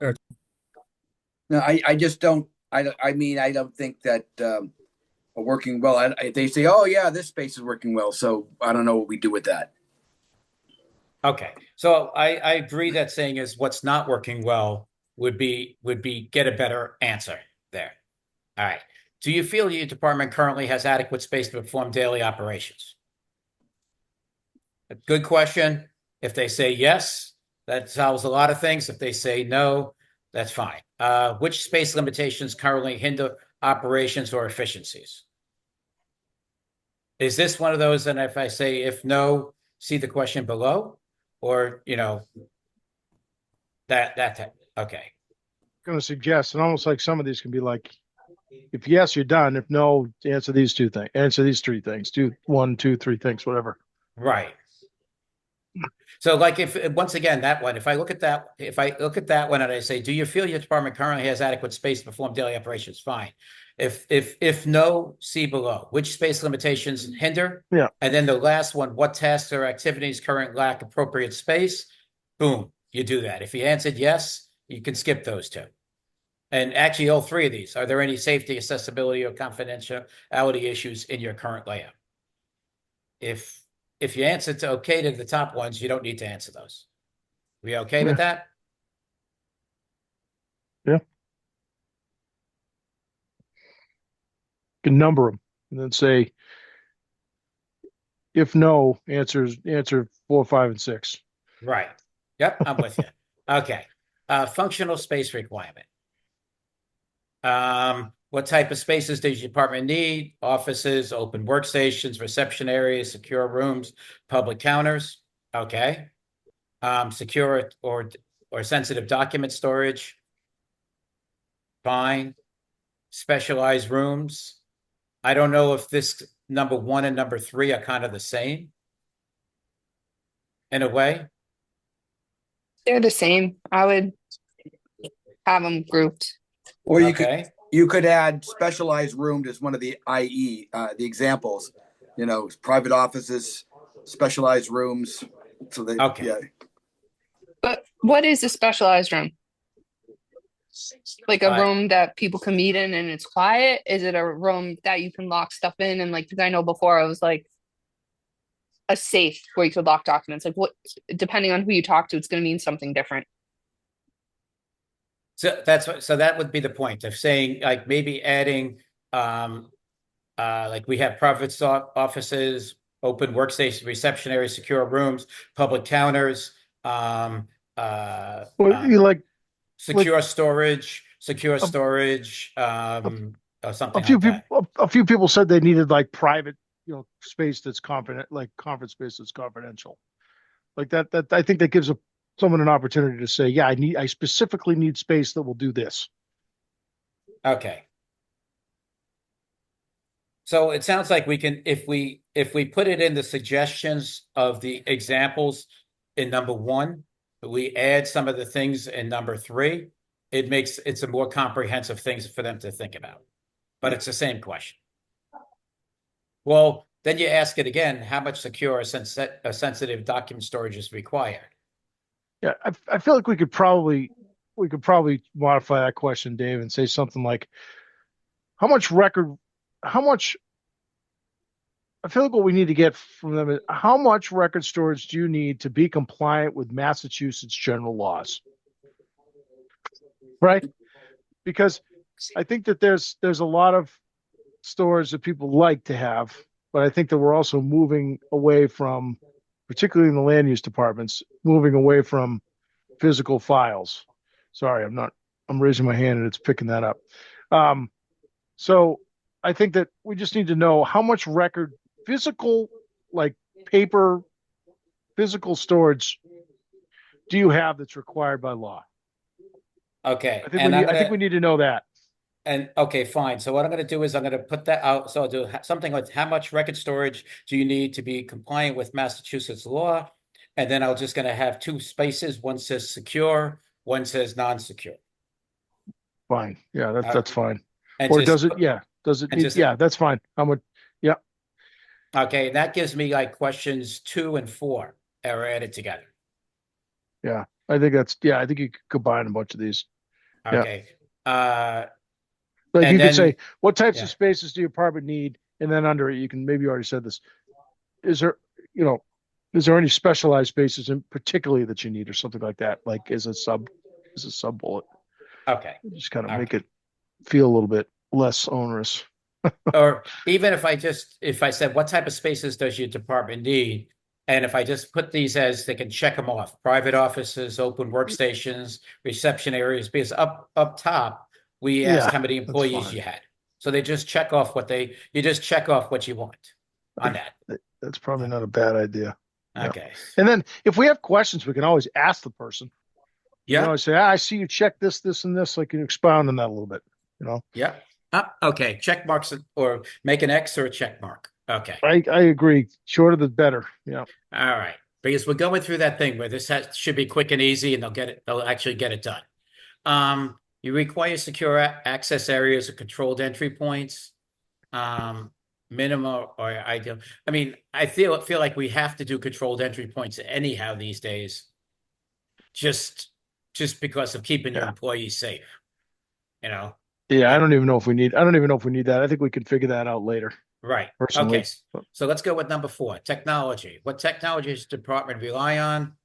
No, I just don't. I mean, I don't think that are working well. They say, "Oh yeah, this space is working well," so I don't know what we do with that. Okay. So I agree that saying is what's not working well would be get a better answer there. All right. Do you feel your department currently has adequate space to perform daily operations? A good question. If they say yes, that solves a lot of things. If they say no, that's fine. Which space limitations currently hinder operations or efficiencies? Is this one of those? And if I say if no, see the question below, or okay. Going to suggest, and almost like some of these can be like, if yes, you're done. If no, answer these two things. Answer these three things. Do 1, 2, 3 things, whatever. Right. So like if once again that one, if I look at that one and I say, do you feel your department currently has adequate space to perform daily operations? Fine. If no, see below. Which space limitations hinder? Yeah. And then the last one, what tasks or activities currently lack appropriate space? Boom, you do that. If you answered yes, you can skip those two. And actually, all three of these, are there any safety, accessibility, or confidentiality issues in your current layout? If you answer to okay to the top ones, you don't need to answer those. We okay with that? Yeah. You can number them and then say, if no, answer 4, 5, and 6. Right. Yep, I'm with you. Okay. Functional space requirement. What type of spaces does your department need? Offices, open workstations, reception areas, secure rooms, public counters. Okay. Secure or sensitive document storage. Fine. Specialized rooms. I don't know if this number 1 and number 3 are kind of the same in a way. They're the same. I would have them grouped. Or Okay. you could add specialized rooms as one of the the examples. Private offices, specialized rooms. So they Okay. yeah. But what is a specialized room? Like a Uh, room that people can meet in and it's quiet? Is it a room that you can lock stuff in? And like, because I know before I was like a safe where you could lock documents. Like, what, depending on who you talk to, it's going to mean something different. so that would be the point of saying, like, maybe adding, like we have private offices, open workstation, reception areas, secure rooms, public counters, um, uh, Well, um, you like secure a, storage, a, or a something few like people, that. a few people said they needed like private, space that's confident, like conference space that's confidential. Like that I think that gives someone an opportunity to say, yeah, I specifically need space that will do this. Okay. So it sounds like we can, if we put it in the suggestions of the examples in number one, we add some of the things in number three, it's a more comprehensive things for them to think about. But it's the same question. Well, then you ask it again, how much secure or sensitive document storage is required? Yeah, I feel like we could probably modify that question, Dave, and say something like, how much record, how much. I feel like what we need to get from them is how much record storage do you need to be compliant with Massachusetts general laws, right? Because I think that there's a lot of stores that people like to have, but I think that we're also moving away from, particularly in the land use departments, moving away from physical files. Sorry, I'm raising my hand and it's picking that up. Um, so I think that we just need to know how much physical, like paper, physical storage do you have that's required by law? Okay. I think we need to know that. And okay, fine. So what I'm going to do is I'm going to put that out. So I'll do something like how much record storage do you need to be compliant with Massachusetts law? And then I'm just going to have two spaces. One says secure, one says non-secure. Fine. Yeah, Uh, that's fine. and Or just does it? Yeah. Does it and need? just Yeah, that's fine. How much? Yeah. okay. And that gives me like questions 2 and 4 are added together. Yeah. I think that's. Yeah. I think you could combine a bunch of these. Yeah. Okay. Uh, Like and you could say, then what types of yeah. spaces do your apartment need? And then under it, you can maybe you already said this. Is there, you know, is there any specialized spaces in particularly that you need or something like that? Like as a sub bullet. Okay. Just kind of make Okay. it feel a little bit less onerous. Or even if I said, what type of spaces does your department need? And if I just put these as they can check them off, private offices, open workstations, reception areas, because up top, we asked Yeah, how many that's employees fine. you had. So they just check off you just check off what you want on that. That's probably not a bad idea. Yeah. Okay. And then if we have questions, we can always ask the person. We can Yeah. always say, I see you check this, this, and this. I can expound on that a little bit. You know, Yeah. Okay. Check marks or make an X or a check mark. Okay. I agree. Shorter the better. Yeah. All right. Because we're going through that thing where should be quick and easy and they'll actually get it done. You require secure access areas or controlled entry points. Minimum or ideal. I mean, I feel like we have to do controlled entry points anyhow these days. Just because of keeping your Yeah. employees safe. You know? Yeah. Uh, I don't even know if we need that. I think we can figure that out later, right. Okay. personally. So let's go with number 4, technology. What technology does the department rely on?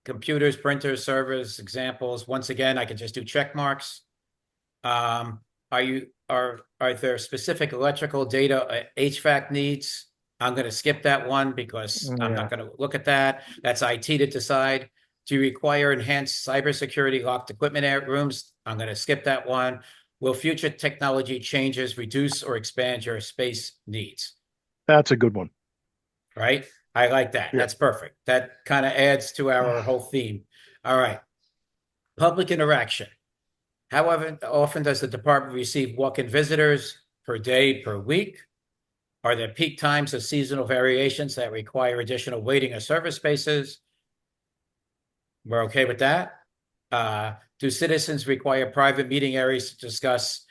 Computers, printers, servers, examples. Once again, I can just do check marks. Um, are there specific electrical data, HVAC needs? I'm going to skip that one because I'm Yeah. not going to look at that. That's IT to decide. Do you require enhanced cybersecurity locked equipment rooms? I'm going to skip that one. Will future technology changes reduce or expand your space needs? That's a good one. Right? I like that. Yeah. That's perfect. That kind of adds to our whole theme. All right. Public interaction. However, often does the department receive walk-in visitors per day, per week? Are there peak times of seasonal variations that require additional waiting or service spaces? We're okay with that? Do citizens require private meeting areas to discuss?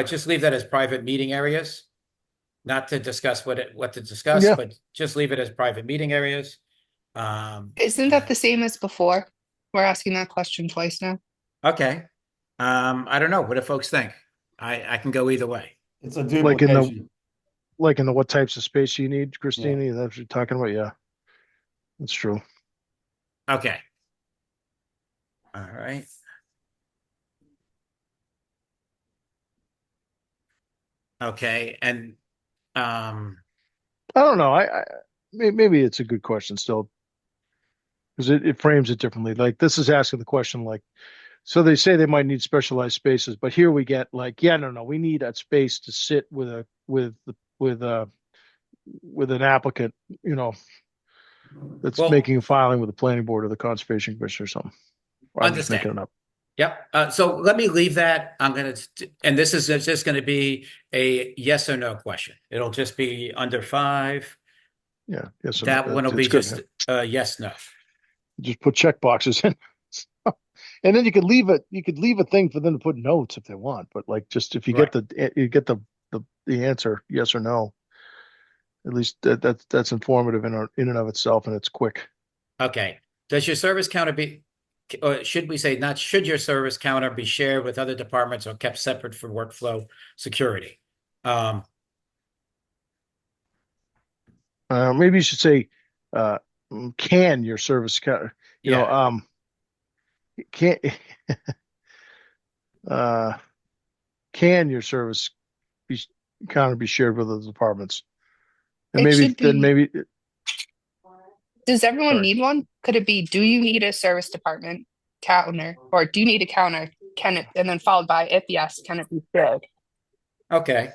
Just leave that as private meeting areas, not to discuss what to discuss, Yeah. but just leave it as private meeting areas. Isn't that the same as before? We're asking that question twice now. Okay. I don't know. What do folks think? I can go either way. It's a Like in the duplication. like in the what types of space you need, Christine? That's what you're talking about. Yeah, that's true. Okay. All right. Okay. And I don't know. Maybe it's a good question still because it frames it differently. Like this is asking the question like, so they say they might need specialized spaces, but here we get like, yeah, no, we need a space to sit with with an applicant, you know, that's well, making a filing with the planning board or the conservation commission or something. Or I'm just understand. making it up. Yep. So let me leave that. And this is just going to be a yes or no question. It'll just be under 5. Yeah, yes, That one will be it's good. just Yeah. yes, no. Just put check boxes in. And then you could leave it. You could leave a thing for them to put notes if they want. But like, just if you Right. get the answer, yes or no. At least that's informative in and of itself, and it's quick. Okay. Does your service counter be, or should we say, not should your service counter be shared with other departments or kept separate for workflow security? Maybe you should say, uh, can your service counter, Yeah. can uh, can your service be counter be shared with other departments? And It should be, maybe does everyone sorry. need one? Could it be, do you need a service department counter? Or do you need a counter? Can it, and then followed by, if yes, can it be shared? Okay.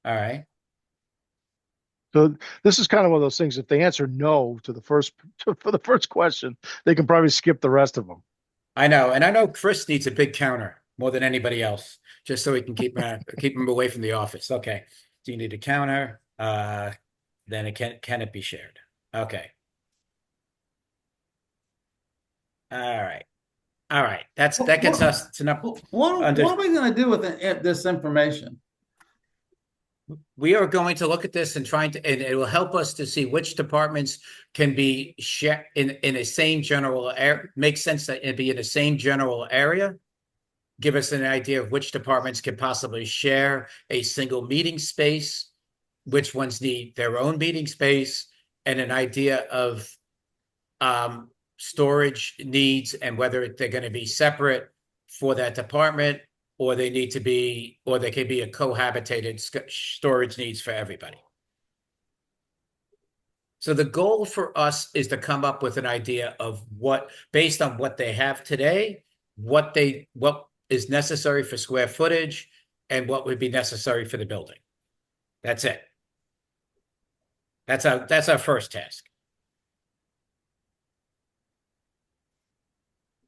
All right. So this is kind of one of those things. If they answer no to the first for the first question, they can probably skip the rest of them. I know. And I know Chris needs a big counter more than anybody else, just so he can keep him away from the office. Okay. Do you need a counter? Then it can it be shared? Okay. All right. All right. That gets us to enough. What are we going to do with this information? We are going to look at this and and it will help us to see which departments can be shared in a same general area. Makes sense that it be in the same general area. Give us an idea of which departments can possibly share a single meeting space, which ones need their own meeting space, and an idea of storage needs and whether they're going to be separate for that department, or they need to be, or they could be a cohabitated storage needs for everybody. So the goal for us is to come up with an idea of what, based on what they have today, what is necessary for square footage and what would be necessary for the building. That's it. That's our first task.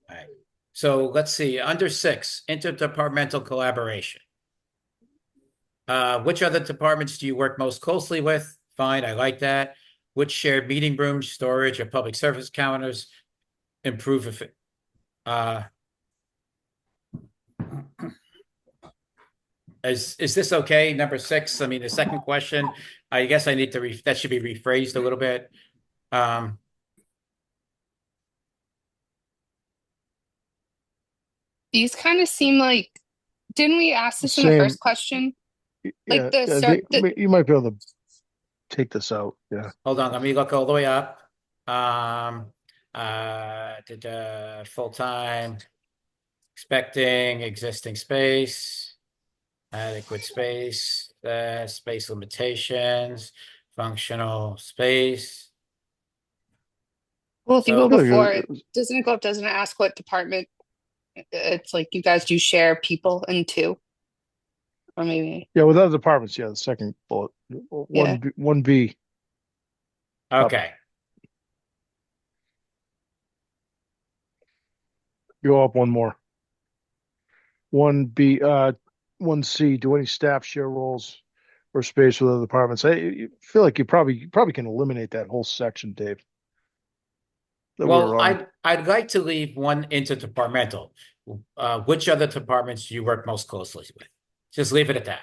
All right. So let's see, under 6, interdepartmental collaboration. Which other departments do you work most closely with? Fine, I like that. Which shared meeting rooms, storage, or public service counters improve if is this okay? Number 6. I mean, the second question, I guess I need to that should be rephrased a little bit. These kind of seem like, didn't we ask this in the Same. first question? Yeah, Like you might be able to take this out. Yeah. Hold on, let me look all the way up. Full-time, expecting, existing space, adequate space, space limitations, functional space. well, if you So- go before, doesn't it go up, doesn't it ask what department? It's like you guys do share people in 2? Or maybe, Yeah, with other departments, yeah, the second bullet, Yeah. 1B. Okay. Go up one more. 1B, 1C, do any staff share roles or space with other departments? I feel like you probably can eliminate that whole section, Dave. that we Well, were on. I'd like to leave one interdepartmental. Which other departments do you work most closely with? Just leave it at that.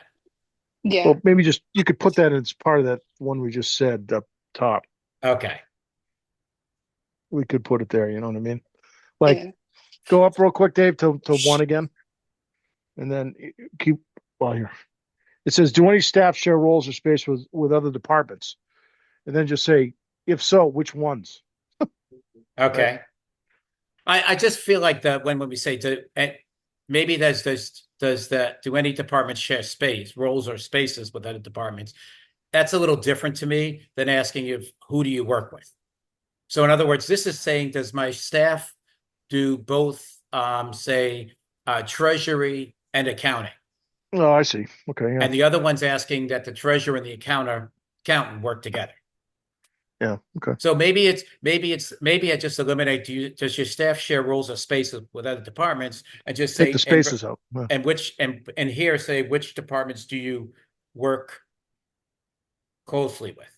Yeah. Well, maybe just you could put that as part of that one we just said up top. Okay. We could put it there. You know what I mean? Like, Yeah. go up real quick, Dave, to one again, and then keep while you're. It says, "Do any staff share roles or space with other departments?" And then just say, "If so, which ones?" Okay. I just feel like that when we say maybe do any departments share space, roles or spaces with other departments? That's a little different to me than asking you who do you work with. So in other words, this is saying, does my staff do both, say, treasury and accounting? Oh, I see. Okay, yeah, And the other one's asking that the treasurer and the accountant work together. yeah, okay. So maybe I just eliminate, does your staff share roles or spaces with other departments, and just Take the say, spaces out. Yeah. and here say which departments do you work closely with?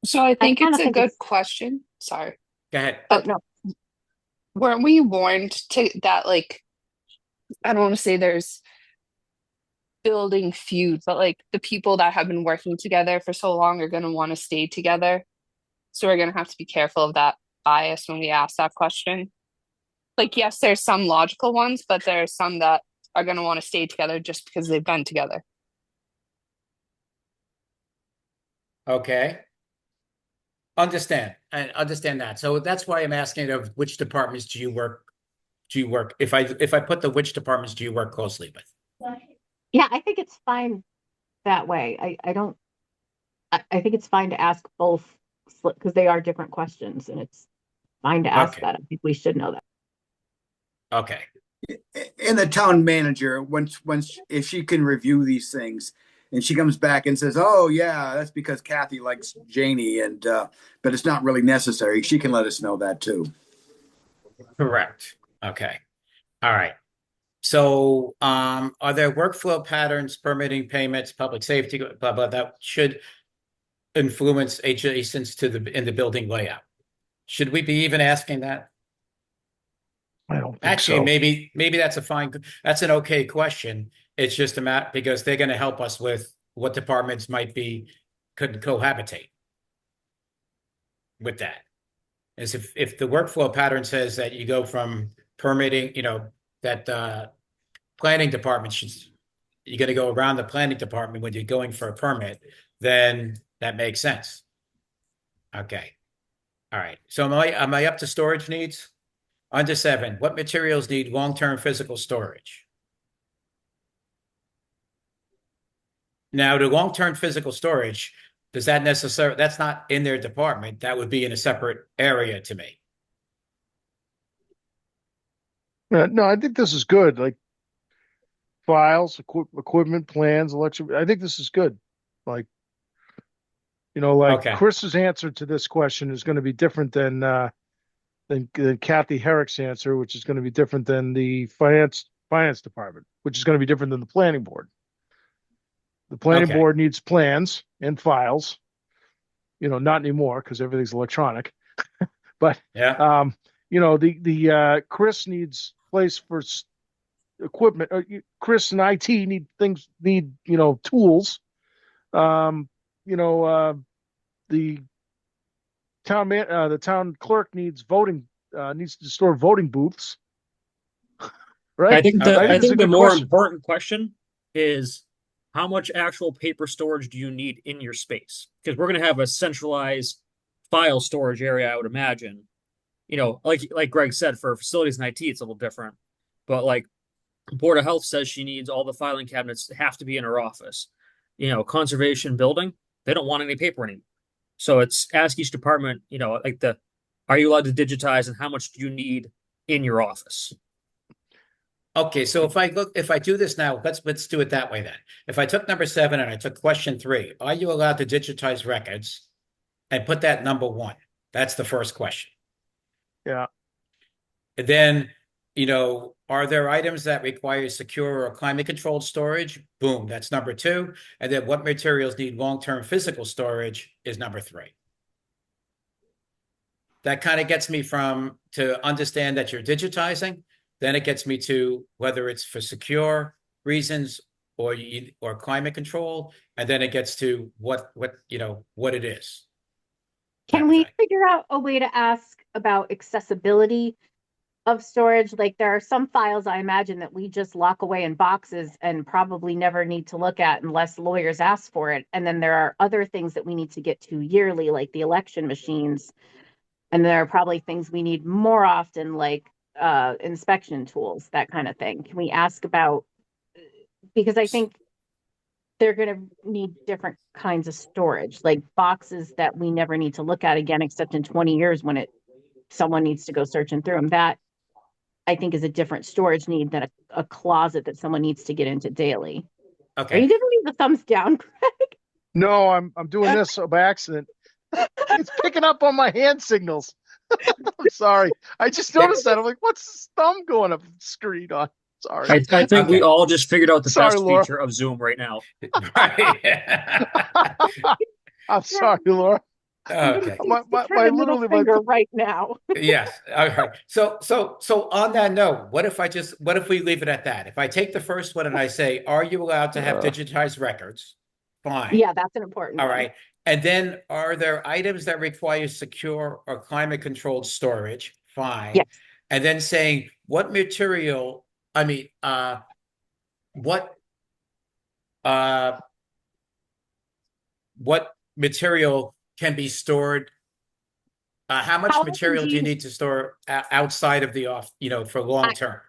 So I I think kind it's of a think good it's, question. Sorry. Go ahead. oh, no, Weren't we warned to that, like, I don't want to say there's building feud, but like the people that have been working together for so long are going to want to stay together. So we're going to have to be careful of that bias when we ask that question. Like, yes, there's some logical ones, but there are some that are going to want to stay together just because they've been together. Okay. I understand that. So that's why I'm asking of which departments do you work if I put the which departments do you work closely with? yeah, I think it's fine that way. I don't, I think it's fine to ask both because they are different questions and it's fine to ask Okay. that. I think we should know that. Okay. And the town manager, once if she can review these things, and she comes back and says, "Oh yeah, that's because Kathy likes Janie," and but it's not really necessary. She can let us know that too. Correct. Okay. All right. So, are there workflow patterns, permitting payments, public safety, blah, blah, that should influence adjacents to in the building layout? Should we be even asking that? I don't think Actually, so. maybe that's an okay question. It's just a matter because they're going to help us with what departments could cohabitate with that. Is if the workflow pattern says that you go from permitting, that planning department you're going to go around the planning department when you're going for a permit, then that makes sense. Okay. All right. So am I up to storage needs? Under 7, what materials need long-term physical storage? Now, the long-term physical storage, that's not in their department. That would be in a separate area to me. No, I think this is good. Like files, equipment, plans, election. I think this is good. Like, like Okay. Chris's answer to this question is going to be different than Kathy Herrick's answer, which is going to be different than the finance department, which is going to be different than the planning board. The planning Okay. board needs plans and files. Not anymore because everything's electronic. But Yeah. the Chris needs place for equipment. Chris and IT need tools. The the town clerk needs needs to store voting booths. Right? I think Okay. I It's a think the good more question. important question is how much actual paper storage do you need in your space? Because we're going to have a centralized file storage area, I would imagine. Like Greg said, for facilities and IT, it's a little different. But like Board of Health says she needs all the filing cabinets have to be in her office. Conservation building, they don't want any paper anymore. So it's ask each department, are you allowed to digitize and how much do you need in your office? Okay, so if I do this now, let's do it that way then. If I took number 7 and I took question 3, are you allowed to digitize records and put that number 1? That's the first question. Yeah. And then, are there items that require secure or climate controlled storage? Boom, that's number 2. And then what materials need long-term physical storage is number 3. that kind of gets me to understand that you're digitizing. Then it gets me to whether it's for secure reasons or climate control, and then it gets to what what it is. Can Type of we thing. figure out a way to ask about accessibility of storage? Like there are some files I imagine that we just lock away in boxes and probably never need to look at unless lawyers ask for it. And then there are other things that we need to get to yearly, like the election machines. And there are probably things we need more often, like inspection tools, that kind of thing. Can we ask about, because I think they're going to need different kinds of storage, like boxes that we never need to look at again, except in 20 years when someone needs to go searching through them. That I think is a different storage need than a closet that someone needs to get into daily. Are you Okay. giving me the thumbs down, Craig? No, I'm doing this by accident. It's picking up on my hand signals. I'm sorry. I just noticed that. I'm like, what's this thumb going up the screen on? Sorry. I think we Okay. all just figured out the Sorry, best Laura. feature of Zoom right now. Right. I'm sorry, Laura. Okay. My middle literally my finger right now. Yes. All right. So on that note, what if we leave it at that? If I take the first one and I say, are you allowed to have digitized records? Fine. Yeah, that's an important All one. right. And then are there items that require secure or climate controlled storage? Fine. Yes. And then saying what material, what uh what material can be stored? How much How often material do do you you, need to store outside of the for long term?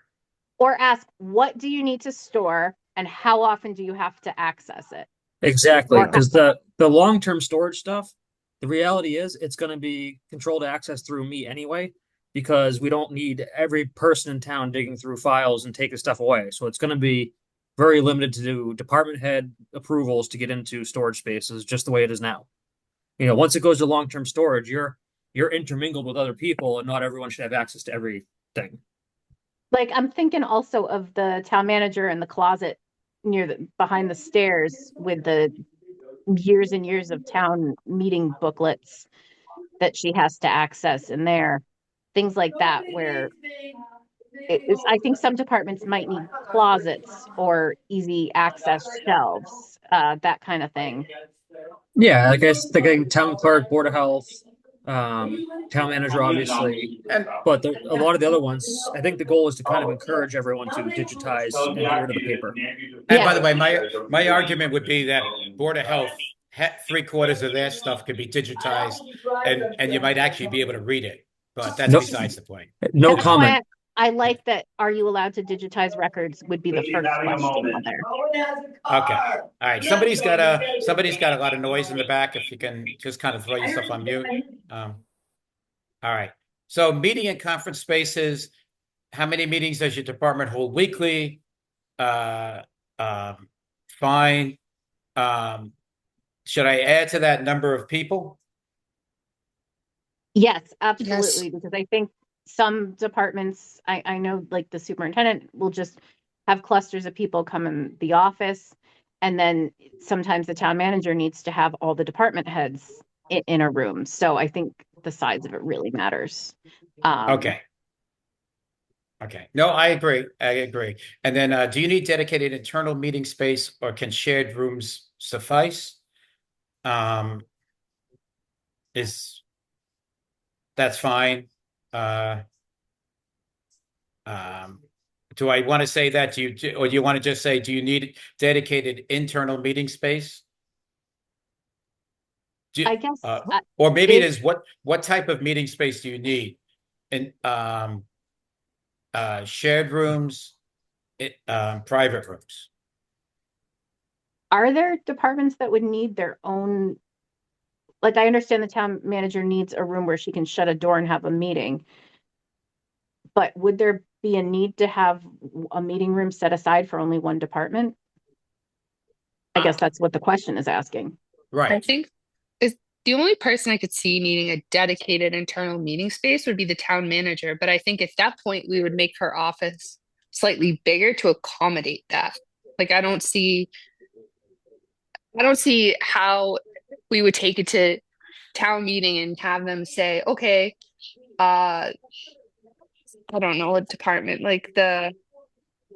or ask, what do you need to store and how often do you have to access it? Exactly, Or because the long-term storage stuff, the reality is it's going to be controlled access through me anyway, because we don't need every person in town digging through files and taking stuff away. So it's going to be very limited to department head approvals to get into storage spaces, just the way it is now. Once it goes to long-term storage, you're intermingled with other people, and not everyone should have access to everything. like I'm thinking also of the town manager in the closet behind the stairs with the years and years of town meeting booklets that she has to access in there. Things like that where I think some departments might need closets or easy access shelves, that kind of thing. Yeah, I guess the town clerk, board of health, town manager, obviously, And but a lot of the other ones, I think the goal is to kind of encourage everyone to digitize and get rid of the paper. And by Yeah. the way, my argument would be that Board of Health, 3/4 of their stuff could be digitized, and you might actually be able to read it. But that's No, besides the point. no That's why comment. I like that. Are you allowed to digitize records would be the first question on there. Okay. All right. Somebody's got a lot of noise in the back. If you can just kind of throw yourself on mute. All right. So meeting and conference spaces. How many meetings does your department hold weekly? Uh, Fine. Should I add to that number of people? Yes, absolutely. Because I think some departments, I know like the superintendent will just have clusters of people come in the office. And then sometimes the town manager needs to have all the department heads in a room. So I think the size of it really matters. Okay. Okay. No, I agree. And then do you need dedicated internal meeting space or can shared rooms suffice? Is That's fine. Uh, do I want to say that to you, or do you want to just say, do you need dedicated internal meeting space? I guess Or maybe it if is what type of meeting space do you need? And shared rooms, private rooms. are there departments that would need their own, like I understand the town manager needs a room where she can shut a door and have a meeting. But would there be a need to have a meeting room set aside for only one department? I guess that's what the question is asking. I Right. think is the only person I could see needing a dedicated internal meeting space would be the town manager. But I think at that point we would make her office slightly bigger to accommodate that. Like I don't see how we would take it to town meeting and have them say, okay, I don't know, a department like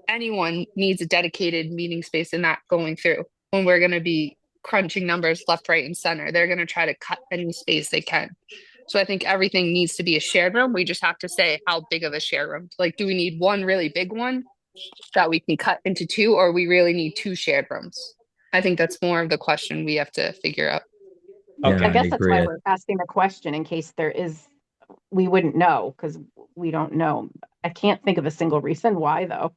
anyone needs a dedicated meeting space and not going through when we're going to be crunching numbers left, right, and center. They're going to try to cut any space they can. So I think everything needs to be a shared room. We just have to say how big of a shared room. Like, do we need one really big one that we can cut into two, or we really need two shared rooms? I think that's more of the question we have to figure out. Yeah, I Okay. I guess that's why agree. we're asking the question in case there is, we wouldn't know because we don't know. I can't think of a single reason why though.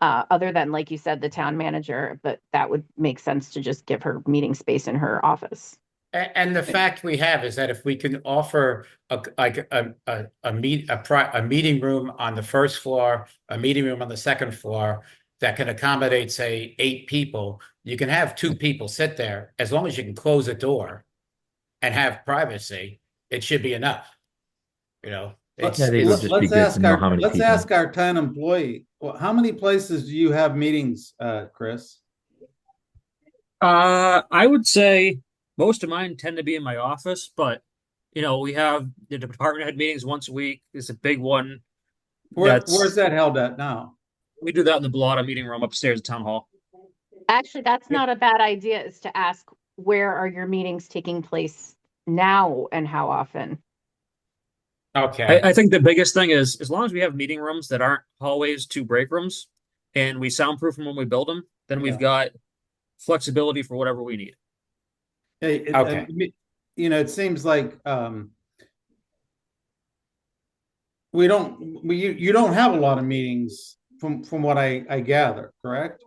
Other than, like you said, the town manager, but that would make sense to just give her meeting space in her office. And the fact we have is that if we can offer a meeting room on the first floor, a meeting room on the second floor that can accommodate, say, 8 people, you can have 2 people sit there as long as you can close the door and have privacy. It should be enough. You know, Yeah, I think it would just be Let's good to ask know how many let's people. ask our town employee. Well, how many places do you have meetings, Chris? I would say most of mine tend to be in my office, but we have the department head meetings once a week. It's a big one. Where's That's that held at now? We do that in the Bellotta meeting room upstairs at town hall. Actually, that's Yep. not a bad idea, is to ask where are your meetings taking place now and how often? okay. I think the biggest thing is as long as we have meeting rooms that aren't hallways to break rooms and we soundproof them when we build them, then we've Yeah. got flexibility for whatever we need. Hey, Okay. it seems like we don't you don't have a lot of meetings from what I gather, correct?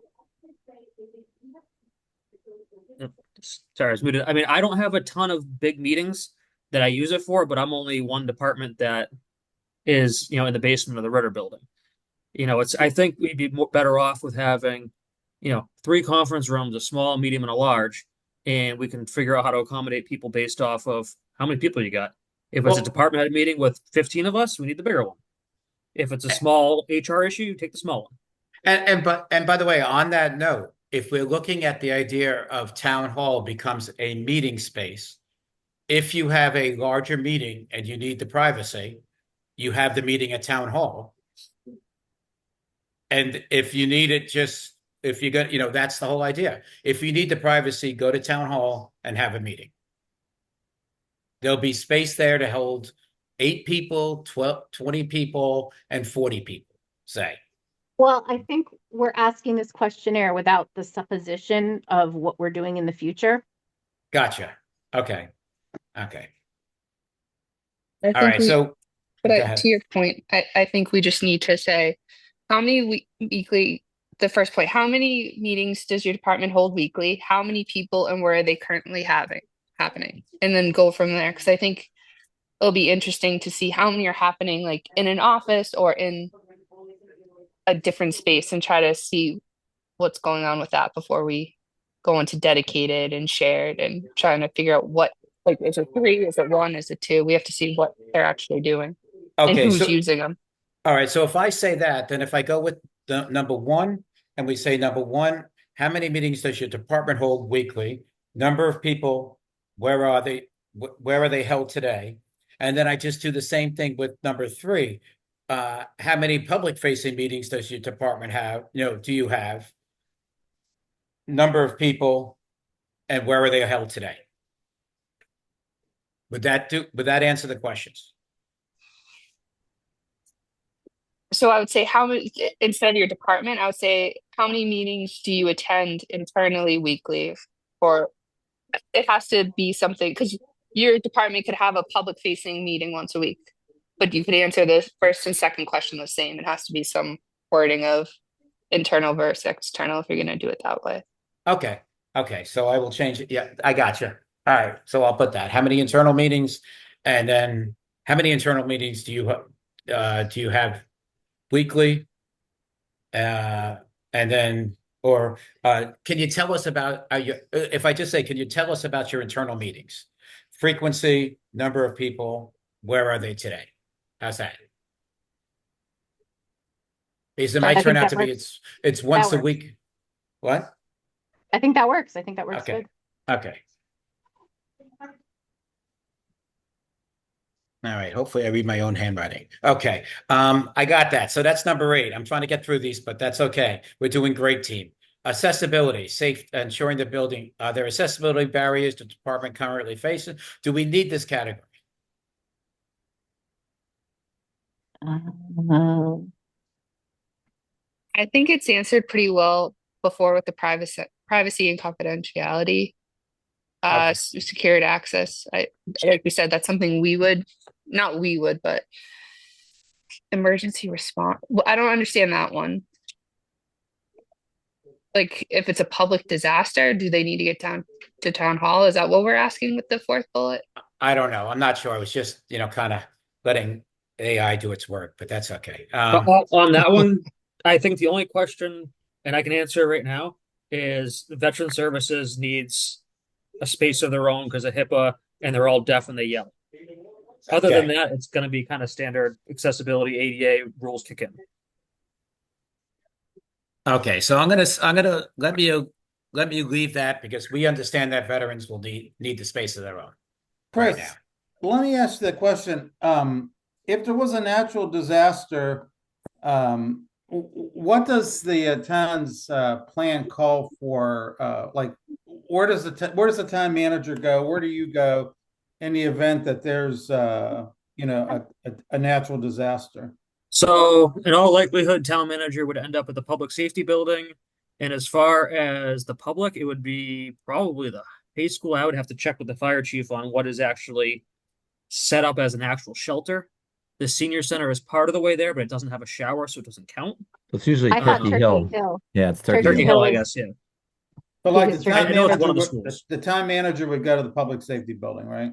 Sorry, I was muted. I mean, I don't have a ton of big meetings that I use it for, but I'm only one department that is, in the basement of the Ritter building. I think we'd be better off with having, 3 conference rooms, a small, medium, and a large, and we can figure out how to accommodate people based off of how many people you got. If it's a Well, department head meeting with 15 of us, we need the bigger one. If it's a small HR issue, you take the small one. and by the way, on that note, if we're looking at the idea of town hall becomes a meeting space, if you have a larger meeting and you need the privacy, you have the meeting at town hall. And if you need it, just if you got, that's the whole idea. If you need the privacy, go to town hall and have a meeting. There'll be space there to hold 8 people, 12, 20 people, and 40 people, say. Well, I think we're asking this questionnaire without the supposition of what we're doing in the future. Gotcha. Okay. Okay. I All think right. we, So but go to ahead. your point, I think we just need to say how many weekly, the first point, how many meetings does your department hold weekly? How many people and where are they currently happening? And then go from there. Because I think it'll be interesting to see how many are happening like in an office or in a different space and try to see what's going on with that before we go into dedicated and shared and trying to figure out what, like, is it 3, is it 1, is it 2? We have to see what they're actually doing and Okay. who's So, using them. all right. So if I say that, then if I go with the number one and we say number one, how many meetings does your department hold weekly? Number of people, where are they? Where are they held today? And then I just do the same thing with number three. How many public facing meetings does your department have? Do you have? Number of people and where are they held today? Would that answer the questions? So I would say how many, instead of your department, I would say how many meetings do you attend internally weekly? Or it has to be something because your department could have a public facing meeting once a week, but you could answer the first and second question the same. It has to be some wording of internal versus external if you're going to do it that way. Okay. Okay. So I will change it. Yeah, I got you. All right. So I'll put that. How many internal meetings? And then how many internal meetings do you have weekly? Uh, and then, or can you tell us about if I just say, can you tell us about your internal meetings? Frequency, number of people, where are they today? How's that? Because it might I turn think out that to be works. it's That once a works. week. What? I think that works. I think that works Okay. good. Okay. All right. Hopefully I read my own handwriting. Okay. I got that. So that's number 8. I'm trying to get through these, but that's okay. We're doing great, team. Accessibility, safe, ensuring the building. Are there accessibility barriers the department currently faces? Do we need this category? I think it's answered pretty well before with the privacy and confidentiality, Okay. secured access. Like we said, that's something not we would, but emergency response. Well, I don't understand that one. Like, if it's a public disaster, do they need to get down to town hall? Is that what we're asking with the 4th bullet? I don't know. I'm not sure. I was just, kind of letting AI do its work, but that's okay. But on that one, I think the only question, and I can answer it right now, is Veteran Services needs a space of their own because of HIPAA, and they're all deaf and they yell. Other than that, it's going to be kind of standard accessibility ADA rules kick in. Okay, so I'm gonna let me leave that because we understand that veterans will need the space of their own right Chris, now. let me ask you the question. If there was a natural disaster, what does the town's plan call for? Like, where does the town manager go? Where do you go in the event that there's a natural disaster? So, in all likelihood, town manager would end up at the public safety building. And as far as the public, it would be probably the high school. I would have to check with the fire chief on what is actually set up as an actual shelter. The senior center is part of the way there, but it doesn't have a shower, so it doesn't count. It's usually I thought Turkey Turkey Hill. Hill. Yeah, it's Turkey Turkey Turkey Hill. Hill, I is- guess, yeah. But like Because the town I know it's one of the manager, schools. the town manager would go to the public safety building, right?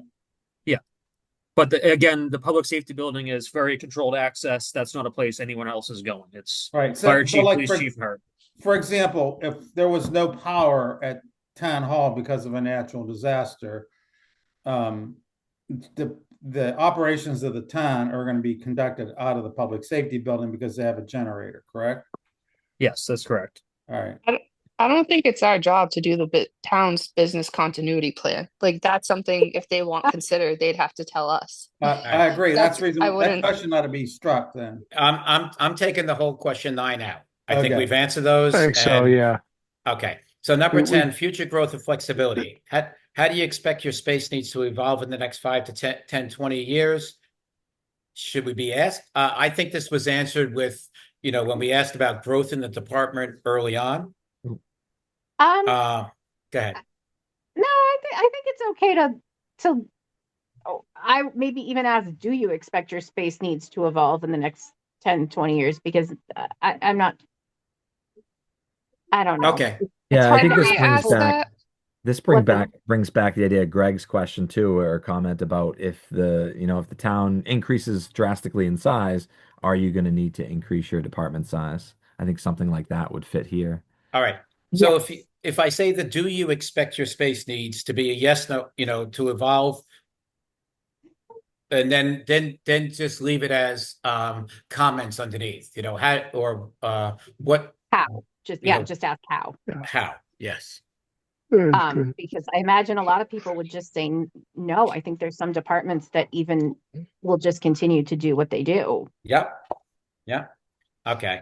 But again, the public safety building is very controlled access. That's not a place anyone else is going. It's Right. So, fire so chief, like police chief, and her. for example, if there was no power at town hall because of a natural disaster, the operations of the town are going to be conducted out of the public safety building because they have a generator, correct? Yes, that's correct. All right. I don't think it's our job to do the town's business continuity plan. Like, that's something, if they want considered, they'd have to tell us. I agree. That's the reason I that wouldn't. question ought to be struck then. I'm taking the whole question 9 out. I think Okay. we've answered those. I think so, and- yeah. Okay. So number We- 10, future growth and flexibility. How do you expect your space needs to evolve in the next 5 to 10, 20 years? Should we be asked? I think this was answered with, when we asked about growth in the department early on. Go ahead. No, I think it's okay to I maybe even ask, do you expect your space needs to evolve in the next 10, 20 years? Because I'm not, I don't know. Okay. Yeah, I hard think to this we brings ask back that? this What brings back the idea of Greg's question too, or comment about if the town increases drastically in size, are you going to need to increase your department size? I think something like that would fit here. All right. So Yes. if I say that, do you expect your space needs to be a yes, no, to evolve, and then just leave it as comments underneath, how or what, How? Just you know, just ask how. how? Yes. Because I imagine a lot of people would just say no. I think there's some departments that even will just continue to do what they do. Yep. Yep. Okay.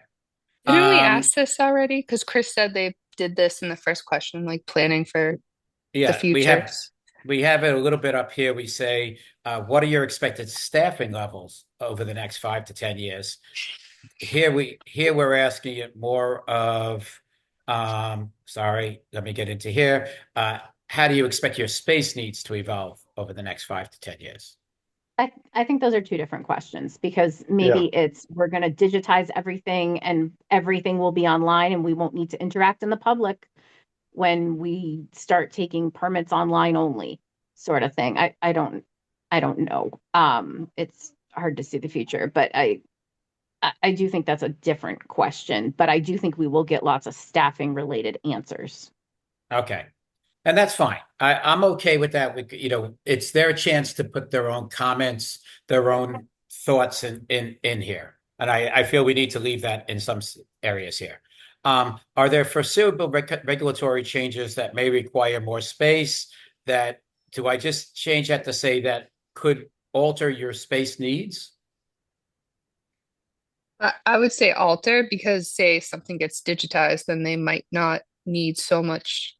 Didn't we ask this already? Because Chris said they did this in the first question, like planning for the Yeah, future. we have it a little bit up here. We say, what are your expected staffing levels over the next 5 to 10 years? Here we're asking it more of, sorry, let me get into here. How do you expect your space needs to evolve over the next 5 to 10 years? I think those are two different questions, because maybe we're going to digitize everything and everything will be online and we won't need to interact in the public when we start taking permits online only, sort of thing. I don't know. It's hard to see the future, but I do think that's a different question, but I do think we will get lots of staffing related answers. Okay. And that's fine. I'm okay with that. It's their chance to put their own comments, their own thoughts in here. And I feel we need to leave that in some areas here. Are there foreseeable regulatory changes that may require more space? Do I just change that to say that could alter your space needs? I would say alter because say something gets digitized, then they might not need so much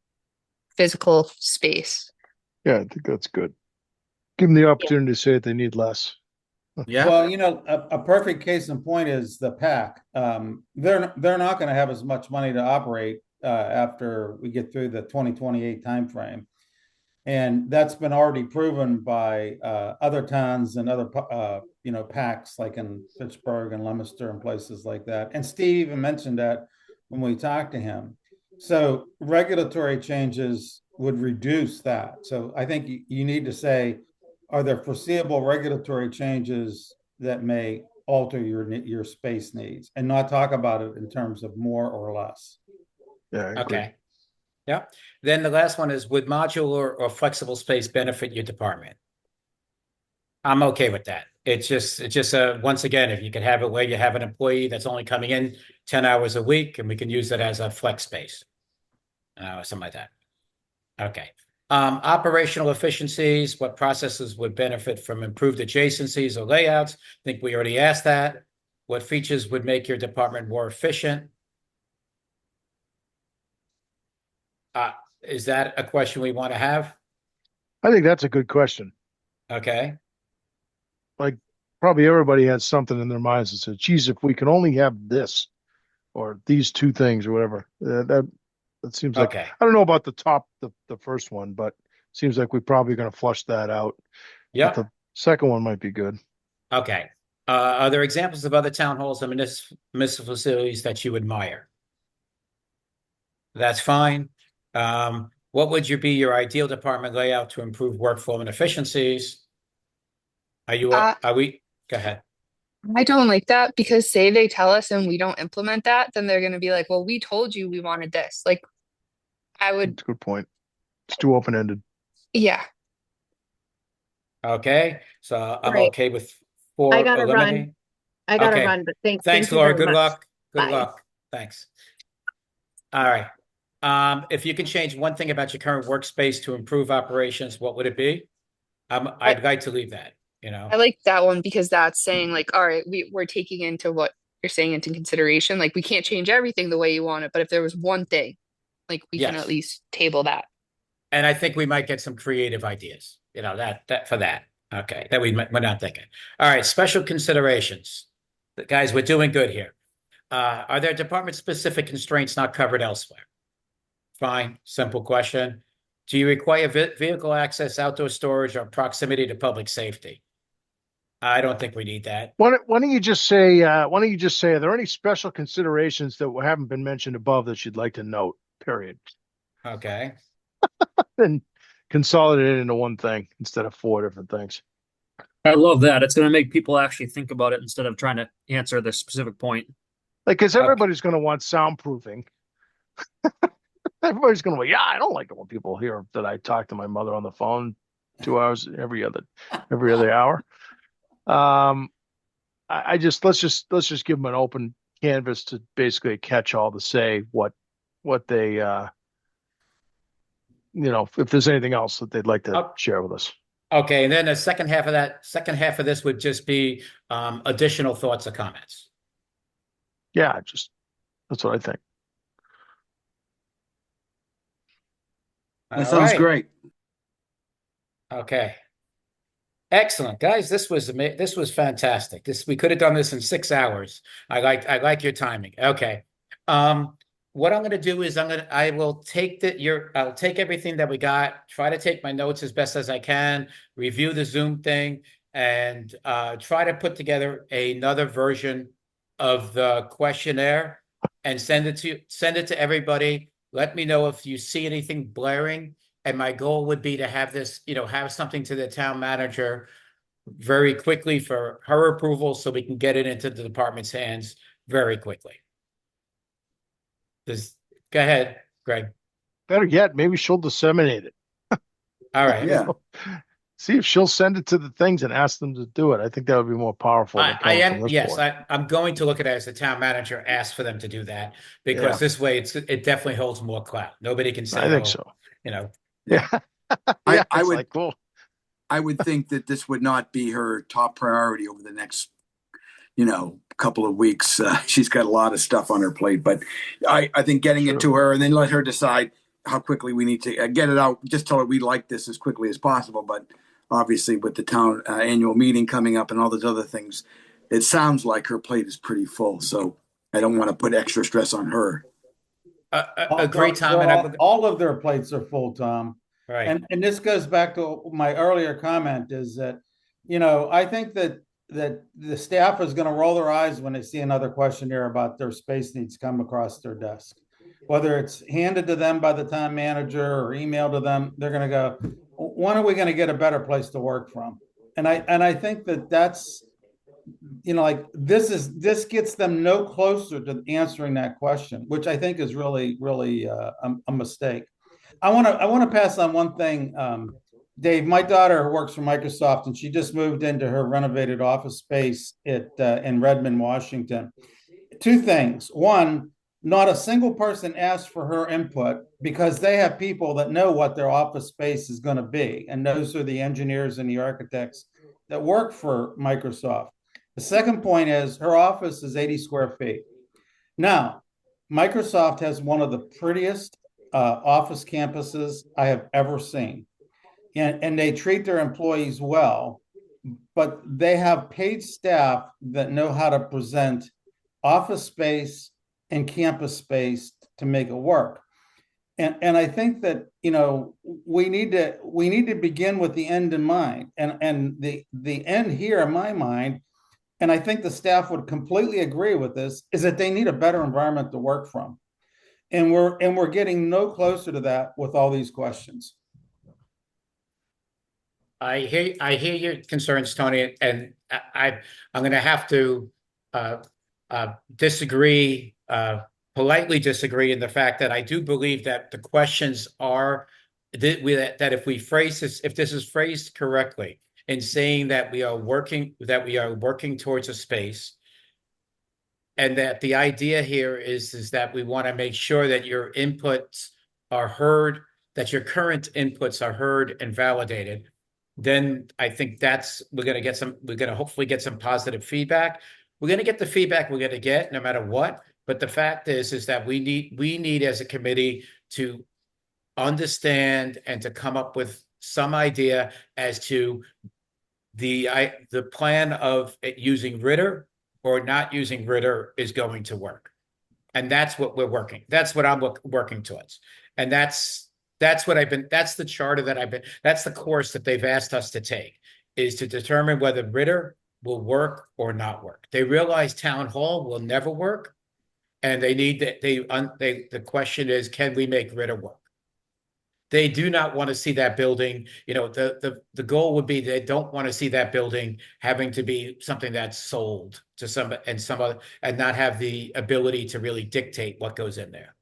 physical space. Yeah, I think that's good. Give them the opportunity to say that they need less. Yeah. Well, a perfect case in point is the pack. They're not going to have as much money to operate after we get through the 2028 timeframe. And that's been already proven by other towns and other packs like in Pittsburgh and Leominster and places like that. And Steve even mentioned that when we talked to him. So regulatory changes would reduce that. So I think you need to say, are there foreseeable regulatory changes that may alter your space needs, and not talk about it in terms of more or less. Yeah, I agree. Okay. Yeah. Then the last one is, would modular or flexible space benefit your department? I'm okay with that. It's just once again, if you can have it where you have an employee that's only coming in 10 hours a week, and we can use it as a flex space, something like that. Okay. Operational efficiencies, what processes would benefit from improved adjacencies or layouts? I think we already asked that. What features would make your department more efficient? Is that a question we want to have? I think that's a good question. Okay. Like probably everybody has something in their minds that says, geez, if we can only have this or these two things or whatever, that seems like, Okay. I don't know about the first one, but seems like we're probably going to flush that out. Yeah. But the second one might be good. Okay. Are there examples of other town halls and municipal facilities that you admire? That's fine. What would be your ideal department layout to improve workflow and efficiencies? Are we? Go ahead. I don't like that because say they tell us and we don't implement that, then they're going to be like, well, we told you we wanted this. Like, I would, That's a good point. It's too open-ended. yeah. Okay. So I'm Right. okay with 4 I gotta run. eliminating. I gotta Okay. run, but thank Thanks, you Laura. very Good much. luck. Good Bye. luck. Thanks. All right. If you could change one thing about your current workspace to improve operations, what would it be? I'd like to leave that, I like that one because that's saying like, all right, we're taking into what you're saying into consideration. Like we can't change everything the way you want it, but if there was one thing, like we can Yes. at least table that. And I think we might get some creative ideas, that for that. Okay, that we're not thinking. All right, special considerations. Guys, we're doing good here. Are there department-specific constraints not covered elsewhere? Fine, simple question. Do you require vehicle access, outdoor storage, or proximity to public safety? I don't think we need that. Why don't you just say, are there any special considerations that haven't been mentioned above that you'd like to note? Period. Okay. And consolidate it into one thing instead of 4 different things. I love that. It's going to make people actually think about it instead of trying to answer the specific point. Like, because everybody's going to want soundproofing. Everybody's going to go, yeah, I don't like it when people hear that I talk to my mother on the phone 2 hours every other hour. Let's just give them an open canvas to basically catch all to say what they if there's anything else that they'd like to share with us. Okay, and then the second half of this would just be additional thoughts or comments. Yeah, that's what I think. That sounds great. Okay. Excellent, guys. This was fantastic. We could have done this in 6 hours. I like your timing. Okay. What I'm going to do is I'll take everything that we got, try to take my notes as best as I can, review the Zoom thing, and try to put together another version of the questionnaire and send it to everybody. Let me know if you see anything blaring. And my goal would be to have this, have something to the town manager very quickly for her approval so we can get it into the department's hands very quickly. Go ahead, Greg. Better yet, maybe she'll disseminate it. All right. Yeah. See if she'll send it to the things and ask them to do it. I think that would be more powerful. I'm going to look at it as the town manager asked for them to do that because this way it definitely holds more clout. Nobody can say, I think so. Yeah. I would like, cool. I would think that this would not be her top priority over the next, couple of weeks. She's got a lot of stuff on her plate, but I think getting it to her and then let her decide how quickly we need to get it out. Just tell her we like this as quickly as possible. But obviously, with the town annual meeting coming up and all those other things, it sounds like her plate is pretty full. So I don't want to put extra stress on her. Agree, Tom. And All of their plates are full, Tom. right. And this goes back to my earlier comment is that, I think that the staff is going to roll their eyes when they see another questionnaire about their space needs come across their desk. Whether it's handed to them by the town manager or emailed to them, they're going to go, when are we going to get a better place to work from? And I think that's, like this gets them no closer to answering that question, which I think is really, really a mistake. I want to pass on one thing. Dave, my daughter works for Microsoft, and she just moved into her renovated office space in Redmond, Washington. Two things. One, not a single person asked for her input because they have people that know what their office space is going to be, and those are the engineers and the architects that work for Microsoft. The second point is her office is 80 square feet. Now, Microsoft has one of the prettiest office campuses I have ever seen. And they treat their employees well, but they have paid staff that know how to present office space and campus space to make it work. And I think that we need to begin with the end in mind. And the end here in my mind, and I think the staff would completely agree with this, is that they need a better environment to work from. And we're getting no closer to that with all these questions. I hear your concerns, Tony, and I'm going to have to disagree, politely disagree in the fact that I do believe that the questions are that if this is phrased correctly in saying that we are working towards a space, and that the idea here is that we want to make sure that your inputs are heard, that your current inputs are heard and validated. Then I think we're going to hopefully get some positive feedback. We're going to get the feedback we're going to get no matter what. But the fact is that we need as a committee to understand and to come up with some idea as to the plan of using Ritter or not using Ritter is going to work. And that's what we're working. That's what I'm working towards. And that's the charter that's the course that they've asked us to take, is to determine whether Ritter will work or not work. They realize town hall will never work. And the question is, can we make Ritter work? They do not want to see that building. The goal would be they don't want to see that building having to be something that's sold to some other, and not have the ability to really dictate what goes in there.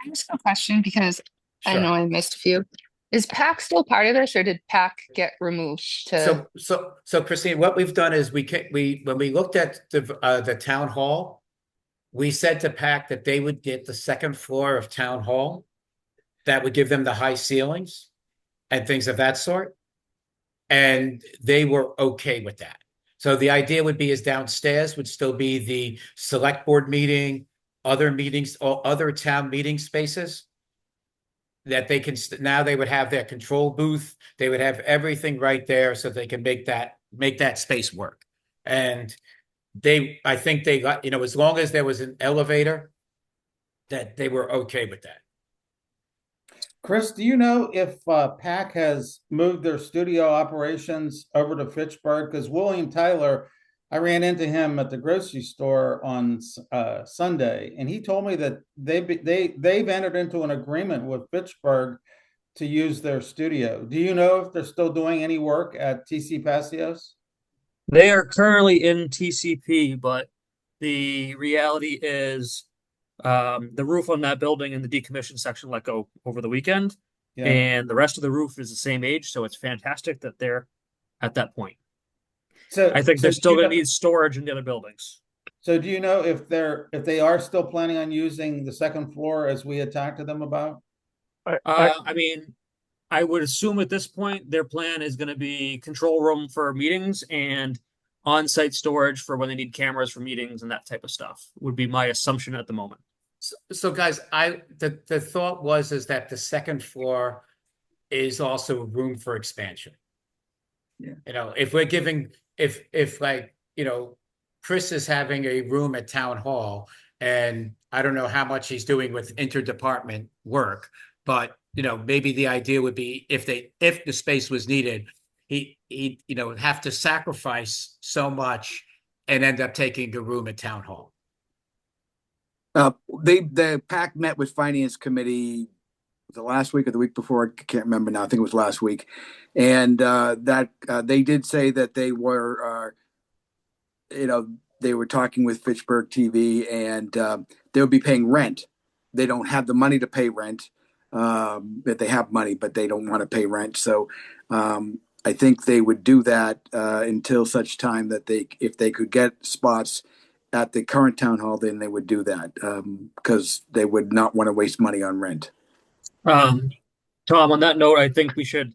I just have a question because I Sure. know I missed a few. Is PAC still part of this, or did PAC get removed? So Christine, what we've done is when we looked at the town hall, we said to PAC that they would get the second floor of town hall. That would give them the high ceilings and things of that sort. And they were okay with that. So the idea would be is downstairs would still be the select board meeting, other meetings, or other town meeting spaces that they can now they would have their control booth. They would have everything right there so they can make that space work. And I think they got, as long as there was an elevator, that they were okay with that. Chris, do you know if PAC has moved their studio operations over to Fitchburg? Because William Tyler, I ran into him at the grocery store on Sunday, and he told me that they've entered into an agreement with Fitchburg to use their studio. Do you know if they're still doing any work at TC Passios? They are currently in TCP, but the reality is the roof on that building in the decommissioned section let go over the weekend, Yeah. and the rest of the roof is the same age, so it's fantastic that they're at that point. So I think they're do still you going to know- need storage in the other buildings. So do you know if they are still planning on using the second floor as we had talked to them about? I mean, I would assume at this point their plan is going to be control room for meetings and on-site storage for when they need cameras for meetings and that type of stuff would be my assumption at the moment. So guys, the thought was is that the second floor is also room for expansion. Yeah. You know, if we're giving, if like, you know, Chris is having a room at town hall, and I don't know how much he's doing with interdepartment work, but you know, maybe the idea would be if the space was needed, he you know have to sacrifice so much and end up taking a room at town hall. The PAC met with finance committee the last week or the week before. I can't remember now. I think it was last week, and that they did say that they were, you know, they were talking with Fitchburg TV, and they would be paying rent. They don't have the money to pay rent. That they have money, but they don't want to pay rent. So I think they would do that until such time that if they could get spots at the current town hall, then they would do that because they would not want to waste money on rent. Tom, on that note, I think we should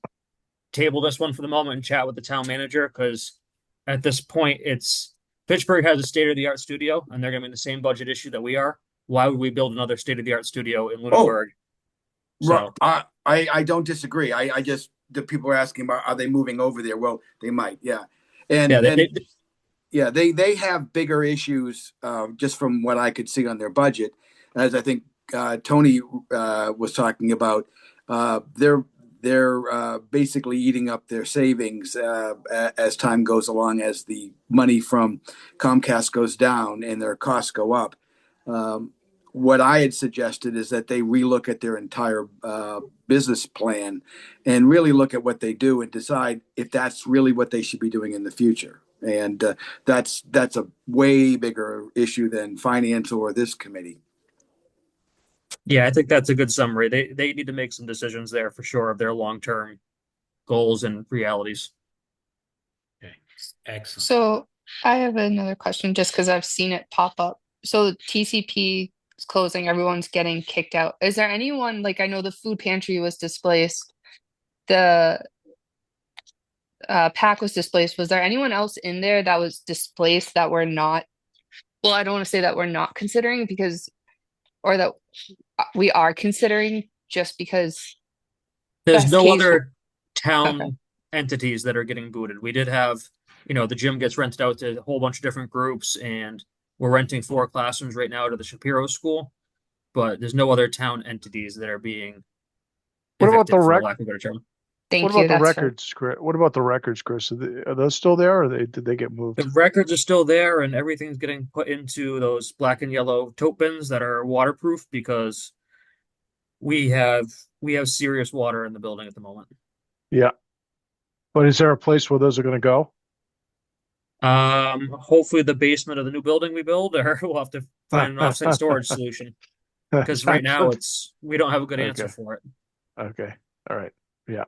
table this one for the moment and chat with the town manager because at this point, it's Fitchburg has a state-of-the-art studio and they're going to be in the same budget issue that we are. Why would we build another state-of-the-art studio in Lunenburg? So I don't disagree. I just the people are asking about are they moving over there? Well, they might, yeah, and yeah, yeah, they have bigger issues just from what I could see on their budget, as I think Tony was talking about. They're basically eating up their savings as time goes along, as the money from Comcast goes down and their costs go up. What I had suggested is that they relook at their entire business plan and really look at what they do and decide if that's really what they should be doing in the future. And that's a way bigger issue than finance or this committee. yeah, I think that's a good summary. They need to make some decisions there for sure of their long-term goals and realities. Okay, excellent. So I have another question just because I've seen it pop up. So the TCP is closing, everyone's getting kicked out. Is there anyone, like I know the food pantry was displaced, the PAC was displaced. Was there anyone else in there that was displaced that we're not, well, I don't want to say that we're not considering because, or that we are considering just because There's best no case. other Okay. town entities that are getting booted. We did have, the gym gets rented out to a whole bunch of different groups, and we're renting 4 classrooms right now to the Shapiro School, but there's no other town entities that are being What about evicted, the for rec? lack of a better term. Thank What you. about the That's fair. records, Chris? What about the records, Chris? Are those still there, or did they get moved? The records are still there, and everything's getting put into those black and yellow tote bins that are waterproof because we have serious water in the building at the moment. Yeah, but is there a place where those are going to go? Hopefully the basement of the new building we build, or we'll have to find an offsite storage solution. Because right now we don't have a good answer Okay. for it. Okay. All right. Yeah.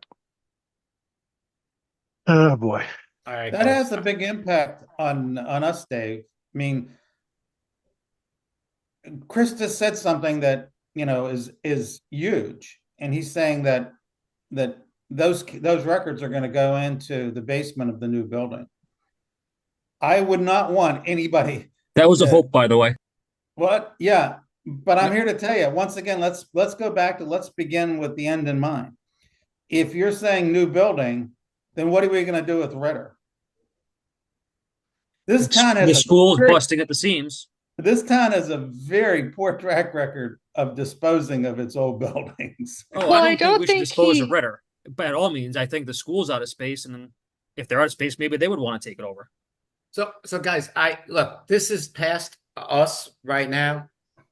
Oh boy. All right, That guys. has a big impact on us, Dave. I mean, Chris just said something that is huge, and he's saying that those records are going to go into the basement of the new building. I would not want anybody. That was a to- hope, by the way. What? Yeah, but I'm here to tell you once again. Let's go back to let's begin with the end in mind. If you're saying new building, then what are we going to do with Ritter? This town The has school's busting at the seams. This town has a very poor track record of disposing of its old buildings. Oh, Well, I I don't think don't we should think dispose of he- Ritter. By all means, I think the school's out of space, and if they're out of space, maybe they would want to take it over. So guys, look, this is past us right now.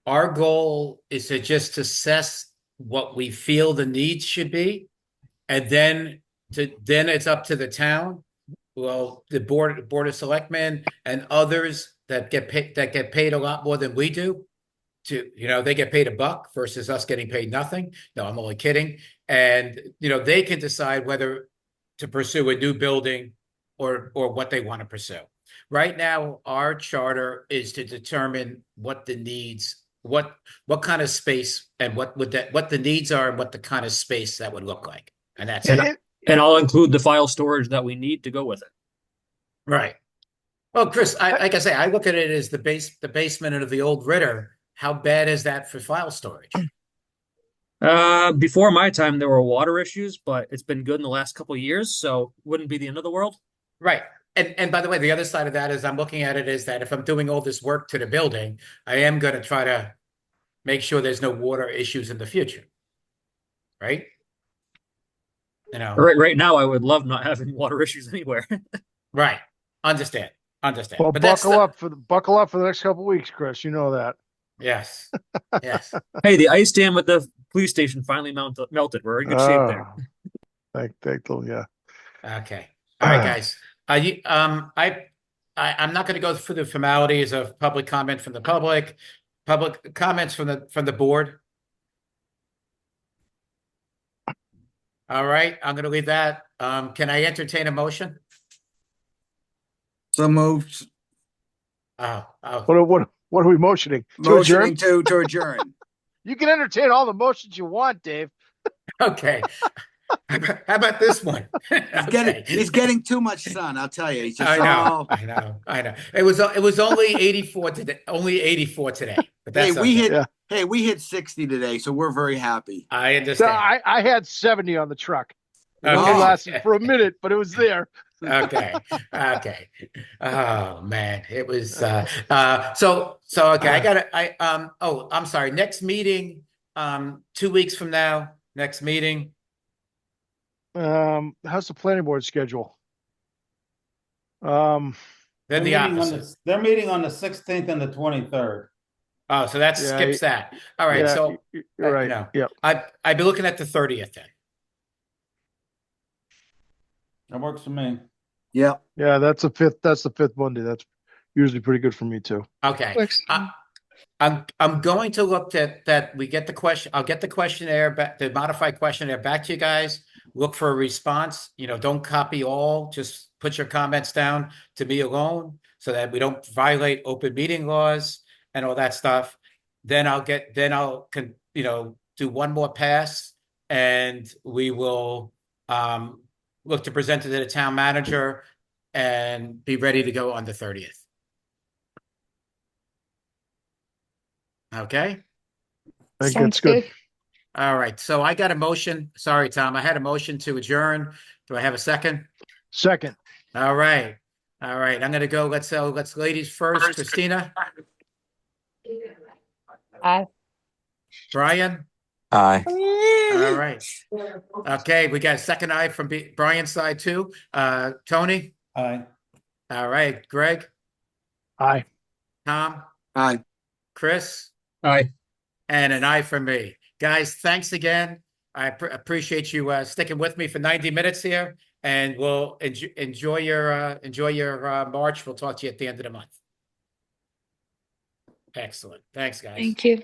Our goal is to just assess what we feel the needs should be, and then it's up to the town. Well, the board of selectmen and others that get paid a lot more than we do. They get paid $1 versus us getting paid nothing. No, I'm only kidding. And they can decide whether to pursue a new building or what they want to pursue. Right now, our charter is to determine what the needs, what kind of space, and what the needs are, and what the kind of space that would look like. and that's And it. and I'll include the file storage that we need to go with it. Right. Well, Chris, like I say, I look at it as the basement of the old Ritter. How bad is that for file storage? Before my time, there were water issues, but it's been good in the last couple of years, so wouldn't be the end of the world. Right. And by the way, the other side of that is I'm looking at it is that if I'm doing all this work to the building, I am going to try to make sure there's no water issues in the future. Right? You know, Right now, I would love not having water issues anywhere. right. Understand. Understand. Well, But that's buckle up for the next couple of weeks, Chris. You know that. yes. Yes. Hey, the ice dam at the police station finally melted. We're in good shape there. Thank you. Yeah. Okay. All right, guys. I'm not going to go through the formalities of public comment from the public comments from the board. All right, I'm going to leave that. Can I entertain a motion? So moved. Oh, What are we motioning? Motioning to adjourn. You can entertain all the motions you want, Dave. okay. How about this one? He's getting too much sun. I'll tell you. He's just I know. It was only 84 today. Only 84 today. But that's we hit 60 today, so we're very happy. I So understand. I had 70 on the truck. It Okay. only lasted for a minute, but it was there. Okay. Oh man, it was so okay. I'm sorry. Next meeting, 2 weeks from now. Next meeting. How's the planning board schedule? Then the opposite. They're meeting on the 16th and the 23rd. Oh, so that skips that. All right. Yeah, So you're right. Yeah. I'd be looking at the 30th then. That works for me. Yeah. Yeah, that's the fifth Monday. That's usually pretty good for me too. Okay. Works. I'm going to look at that. We get the question. I'll get the questionnaire back, the modified questionnaire back to you guys. Look for a response. Don't copy all. Just put your comments down to me alone, so that we don't violate open meeting laws and all that stuff. Then I'll do one more pass, and we will look to present it to the town manager and be ready to go on the 30th. Okay. I think Sounds that's good. All right. So I got a motion. Sorry, Tom. I had a motion to adjourn. Do I have a second? Second. All right. I'm going to go. Let's ladies first. Christina. Aye. Brian. Aye. All right. Okay. We got a second eye from Brian's side too. Tony. Aye. All right. Greg. Aye. Tom. Aye. Chris. Aye. And an eye from me. Guys, thanks again. I appreciate you sticking with me for 90 minutes here, and we'll enjoy your March. We'll talk to you at the end of the month. Excellent. Thanks, guys. Thank you.